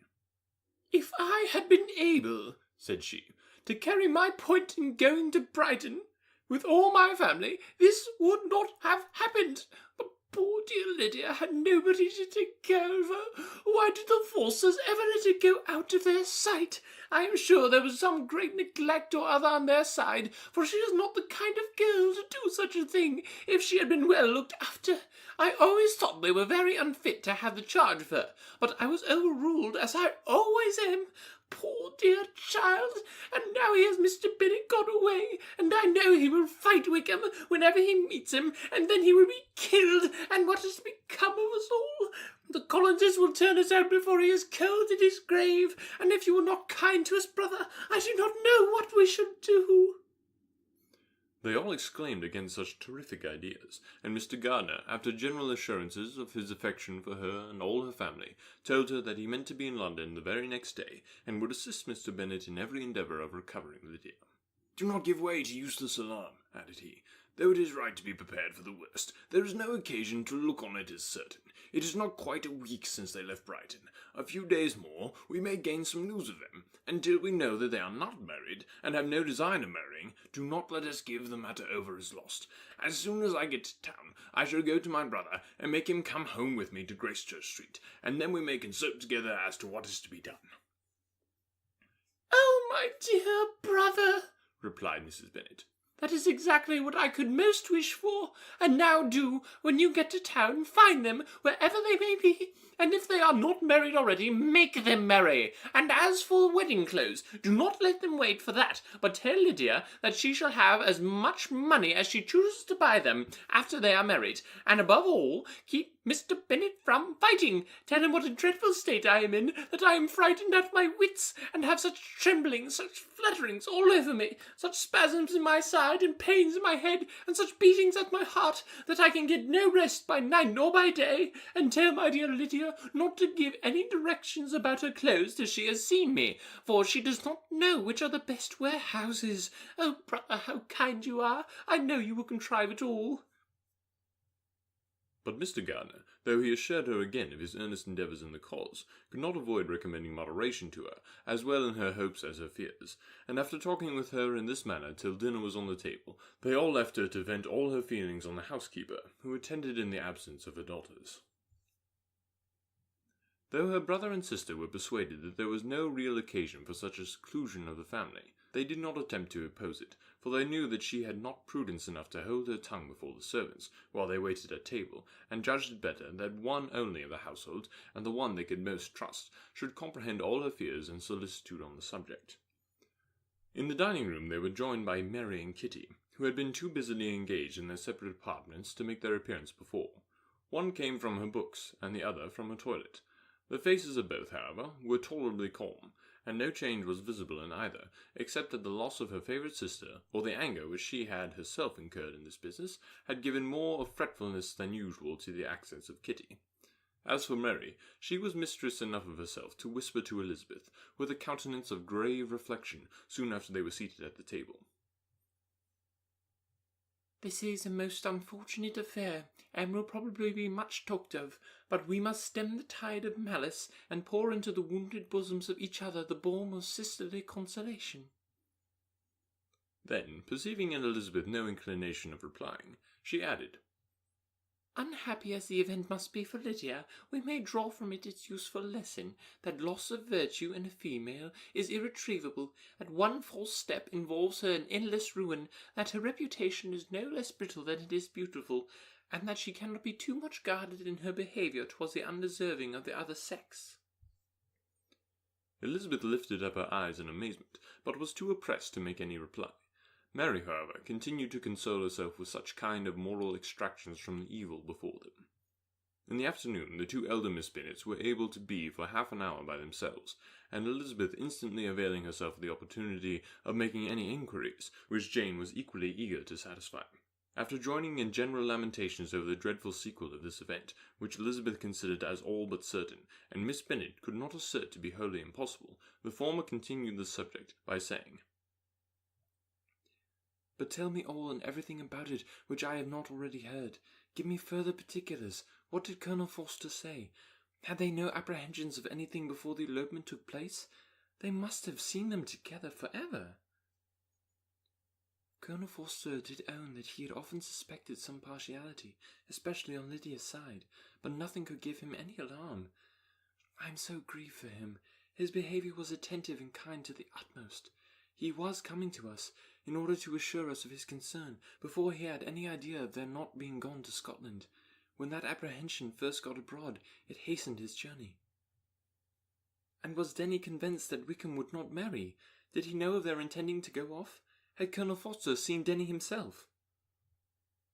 "If I had been able," said she, "to carry my point in going to Brighton with all my family, this would not have happened. But poor dear Lydia had nobody to take care of her. Why did the Forsters ever let her go out of their sight? I am sure there was some great neglect or other on their side, for she is not the kind of girl to do such a thing if she had been well looked after. I always thought they were very unfit to have the charge of her, but I was overruled, as I always am. Poor dear child, and now he has Mr. Bennet gone away, and I know he will fight Wickham whenever he meets him, and then he will be killed, and what is to become of us all? The Collinses will turn us out before he is curled in his grave, and if you were not kind to us, brother, I do not know what we should do." They all exclaimed against such terrific ideas, and Mr. Gardiner, after general assurances of his affection for her and all her family, told her that he meant to be in London the very next day, and would assist Mr. Bennet in every endeavour of recovering Lydia. "Do not give way to useless alarm," added he. Though it is right to be prepared for the worst, there is no occasion to look on it as certain. It is not quite a week since they left Brighton. A few days more, we may gain some news of them. Until we know that they are not married, and have no design of marrying, do not let us give the matter over as lost. As soon as I get to town, I shall go to my brother, and make him come home with me to Gracechurch Street, and then we may consult together as to what is to be done." "Oh, my dear brother," replied Mrs. Bennet. "that is exactly what I could most wish for. And now do, when you get to town, find them wherever they may be, and if they are not married already, make them marry. And as for wedding clothes, do not let them wait for that, but tell Lydia that she shall have as much money as she chooses to buy them after they are married. And above all, keep Mr. Bennet from fighting. Tell him what a dreadful state I am in, that I am frightened out of my wits, and have such tremblings, such flutterings all over me, such spasms in my side, and pains in my head, and such beatings at my heart, that I can get no rest by night nor by day. And tell my dear Lydia not to give any directions about her clothes till she has seen me, for she does not know which are the best warehouses. Oh, brother, how kind you are! I know you will contrive it all." But Mr. Gardiner, though he assured her again of his earnest endeavours in the cause, could not avoid recommending moderation to her, as well in her hopes as her fears, and after talking with her in this manner till dinner was on the table, they all left her to vent all her feelings on the housekeeper, who attended in the absence of her daughters. Though her brother and sister were persuaded that there was no real occasion for such a seclusion of the family, they did not attempt to oppose it, for they knew that she had not prudence enough to hold her tongue before the servants, while they waited at table, and judged it better that one only of the household, and the one they could most trust, should comprehend all her fears and solicitude on the subject. In the dining-room they were joined by Mary and Kitty, who had been too busily engaged in their separate apartments to make their appearance before. One came from her books, and the other from her toilet. The faces of both, however, were tolerably calm, and no change was visible in either, except that the loss of her favourite sister, or the anger which she had herself incurred in this business, had given more of fretfulness than usual to the accents of Kitty. As for Mary, she was mistress enough of herself to whisper to Elizabeth, with a countenance of grave reflection, soon after they were seated at the table. "This is a most unfortunate affair, and will probably be much talked of, but we must stem the tide of malice, and pour into the wounded bosoms of each other the balm of sisterly consolation." Then, perceiving in Elizabeth no inclination of replying, she added, "Unhappy as the event must be for Lydia, we may draw from it its useful lesson, that loss of virtue in a female is irretrievable, that one false step involves her in endless ruin, that her reputation is no less brittle than it is beautiful, and that she cannot be too much guarded in her behaviour towards the undeserving of the other sex." Elizabeth lifted up her eyes in amazement, but was too oppressed to make any reply. Mary, however, continued to console herself with such kind of moral extractions from the evil before them. In the afternoon, the two elder Miss Bennets were able to be for half an hour by themselves, and Elizabeth instantly availing herself of the opportunity of making any inquiries, which Jane was equally eager to satisfy. After joining in general lamentations over the dreadful sequel of this event, which Elizabeth considered as all but certain, and Miss Bennet could not assert to be wholly impossible, the former continued the subject by saying, "But tell me all and everything about it which I have not already heard. Give me further particulars. What did Colonel Forster say? Had they no apprehensions of anything before the elopement took place? They must have seen them together for ever." "Colonel Forster did own that he had often suspected some partiality, especially on Lydia's side, but nothing could give him any alarm. I am so grieved for him. His behaviour was attentive and kind to the utmost. He was coming to us, in order to assure us of his concern, before he had any idea of their not being gone to Scotland. When that apprehension first got abroad, it hastened his journey." "And was Denny convinced that Wickham would not marry? Did he know of their intending to go off? Had Colonel Forster seen Denny himself?"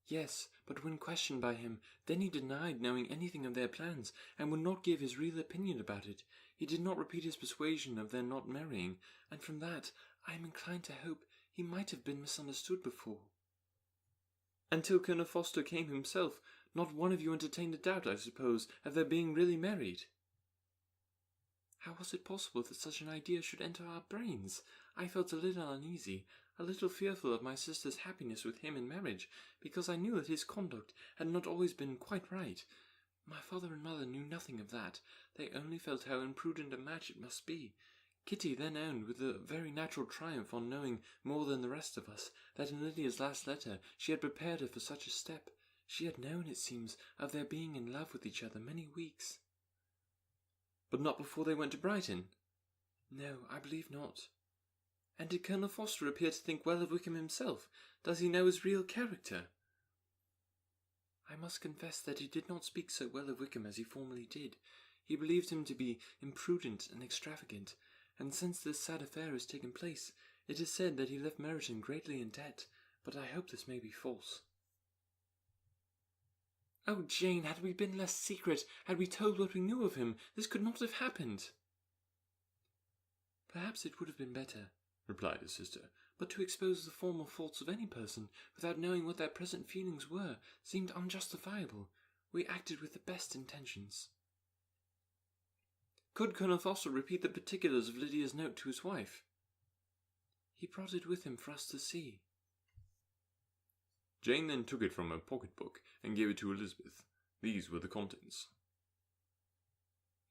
"Yes, but when questioned by him, Denny denied knowing anything of their plans, and would not give his real opinion about it. He did not repeat his persuasion of their not marrying, and from that I am inclined to hope he might have been misunderstood before." "Until Colonel Forster came himself, not one of you entertained a doubt, I suppose, of their being really married?" "How was it possible that such an idea should enter our brains? I felt a little uneasy. a little fearful of my sister's happiness with him in marriage, because I knew that his conduct had not always been quite right. My father and mother knew nothing of that. They only felt how imprudent a match it must be. Kitty then owned, with a very natural triumph on knowing more than the rest of us, that in Lydia's last letter she had prepared her for such a step. She had known, it seems, of their being in love with each other many weeks. But not before they went to Brighton? No, I believe not. And did Colonel Forster appear to think well of Wickham himself? Does he know his real character? I must confess that he did not speak so well of Wickham as he formerly did. He believed him to be imprudent and extravagant, and since this sad affair has taken place, it is said that he left Meryton greatly in debt, but I hope this may be false. Oh, Jane, had we been less secret, had we told what we knew of him, this could not have happened. Perhaps it would have been better, replied his sister, but to expose the formal faults of any person, without knowing what their present feelings were, seemed unjustifiable. We acted with the best intentions. Could Colonel Forster repeat the particulars of Lydia's note to his wife? He brought it with him for us to see. Jane then took it from her pocket-book and gave it to Elizabeth. These were the contents.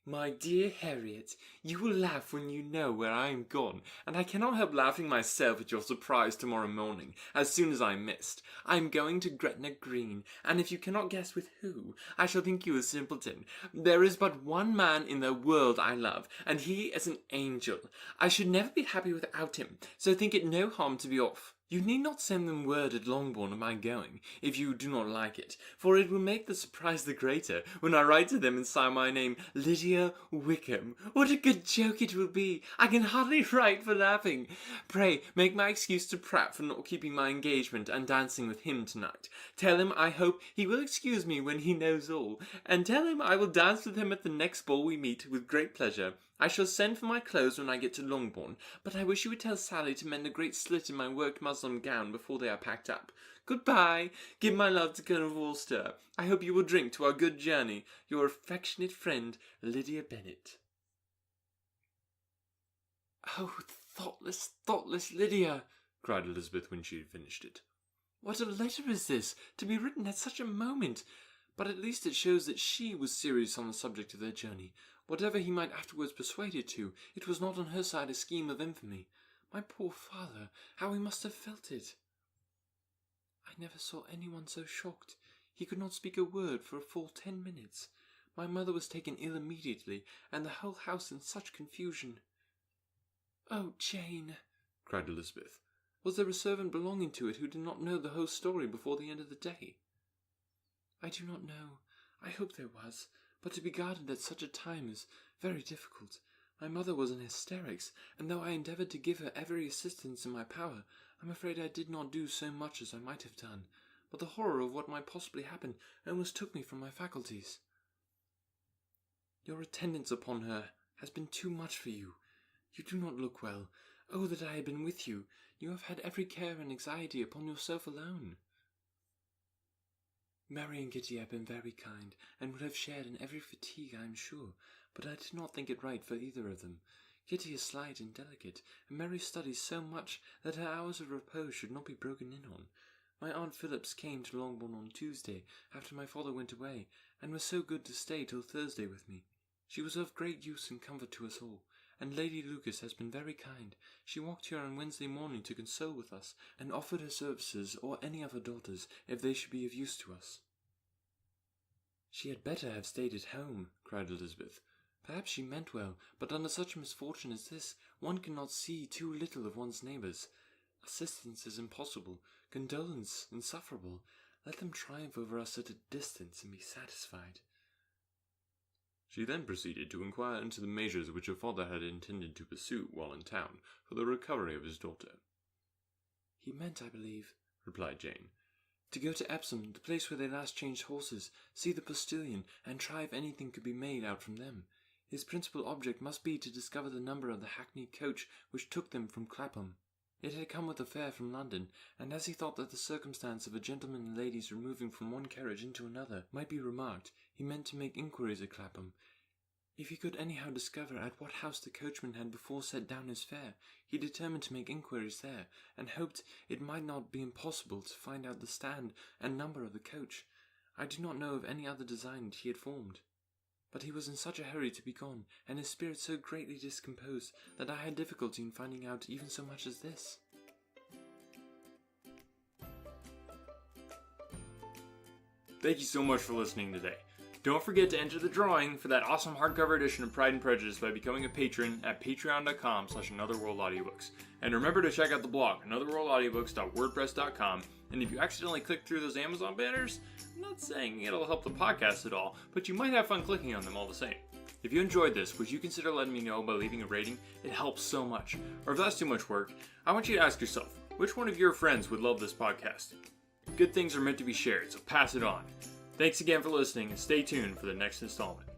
My dear Harriet, you will laugh when you know where I am gone, and I cannot help laughing myself at your surprise tomorrow morning, as soon as I missed. I am going to Gretna Green, and if you cannot guess with who, I shall think you a simpleton. There is but one man in the world I love, and he is an angel. I should never be happy without him, so think it no harm to be off. You need not send them word at Longbourn of my going, if you do not like it, for it will make the surprise the greater when I write to them and sign my name Lydia Wickham. What a good joke it will be! I can hardly write for laughing. Pray, make my excuse to Pratt for not keeping my engagement and dancing with him tonight. Tell him I hope he will excuse me when he knows all, and tell him I will dance with him at the next ball we meet with great pleasure. I shall send for my clothes when I get to Longbourn, but I wish you would tell Sally to mend a great slit in my worked muslin gown before they are packed up. Goodbye. Give my love to Colonel Forster. I hope you will drink to our good journey. Your affectionate friend, Lydia Bennet. Oh, thoughtless, thoughtless Lydia, cried Elizabeth when she had finished it. What a letter is this, to be written at such a moment! But at least it shows that she was serious on the subject of their journey. Whatever he might afterwards persuade her to, it was not on her side a scheme of infamy. My poor father, how he must have felt it! I never saw anyone so shocked. He could not speak a word for a full 10 minutes. My mother was taken ill immediately, and the whole house in such confusion. Oh, Jane, cried Elizabeth, was there a servant belonging to it who did not know the whole story before the end of the day? I do not know. I hope there was. But to be guarded at such a time is very difficult. My mother was in hysterics, and though I endeavoured to give her every assistance in my power, I'm afraid I did not do so much as I might have done. But the horror of what might possibly happen almost took me from my faculties. Your attendance upon her has been too much for you. You do not look well. Oh, that I had been with you! You have had every care and anxiety upon yourself alone. Mary and Kitty have been very kind, and would have shared in every fatigue, I am sure, but I did not think it right for either of them. Kitty is slight and delicate, and Mary studies so much that her hours of repose should not be broken in on. My Aunt Phillips came to Longbourn on Tuesday, after my father went away, and was so good to stay till Thursday with me. She was of great use and comfort to us all, and Lady Lucas has been very kind. She walked here on Wednesday morning to console with us, and offered her services or any of her daughters, if they should be of use to us. She had better have stayed at home, cried Elizabeth. Perhaps she meant well, but under such misfortune as this, one cannot see too little of one's neighbours. Assistance is impossible, condolence insufferable. Let them triumph over us at a distance and be satisfied. She then proceeded to inquire into the measures which her father had intended to pursue while in town for the recovery of his daughter. He meant, I believe, replied Jane, to go to Epsom, the place where they last changed horses, see the postillion, and try if anything could be made out from them. His principal object must be to discover the number of the hackney coach which took them from Clapham. It had come with a fare from London, and as he thought that the circumstance of a gentleman and ladies removing from one carriage into another might be remarked, he meant to make inquiries at Clapham. If he could anyhow discover at what house the coachman had before set down his fare, he determined to make inquiries there, and hoped it might not be impossible to find out the stand and number of the coach. I do not know of any other design he had formed. But he was in such a hurry to be gone, and his spirits so greatly discomposed, that I had difficulty in finding out even so much as this. Thank you so much for listening today. Don't forget to enter the drawing for that awesome hardcover edition of Pride and Prejudice by becoming a patron at patreon.com/anotherworldaudiobooks. And remember to check out the blog, anotherworldaudiobooks.wordpress.com. And if you accidentally click through those Amazon banners, I'm not saying it'll help the podcast at all, but you might have fun clicking on them all the same. If you enjoyed this, would you consider letting me know by leaving a rating? It helps so much. Or if that's too much work, I want you to ask yourself, which one of your friends would love this podcast? Good things are meant to be shared, so pass it on. Thanks again for listening, and stay tuned for the next installment.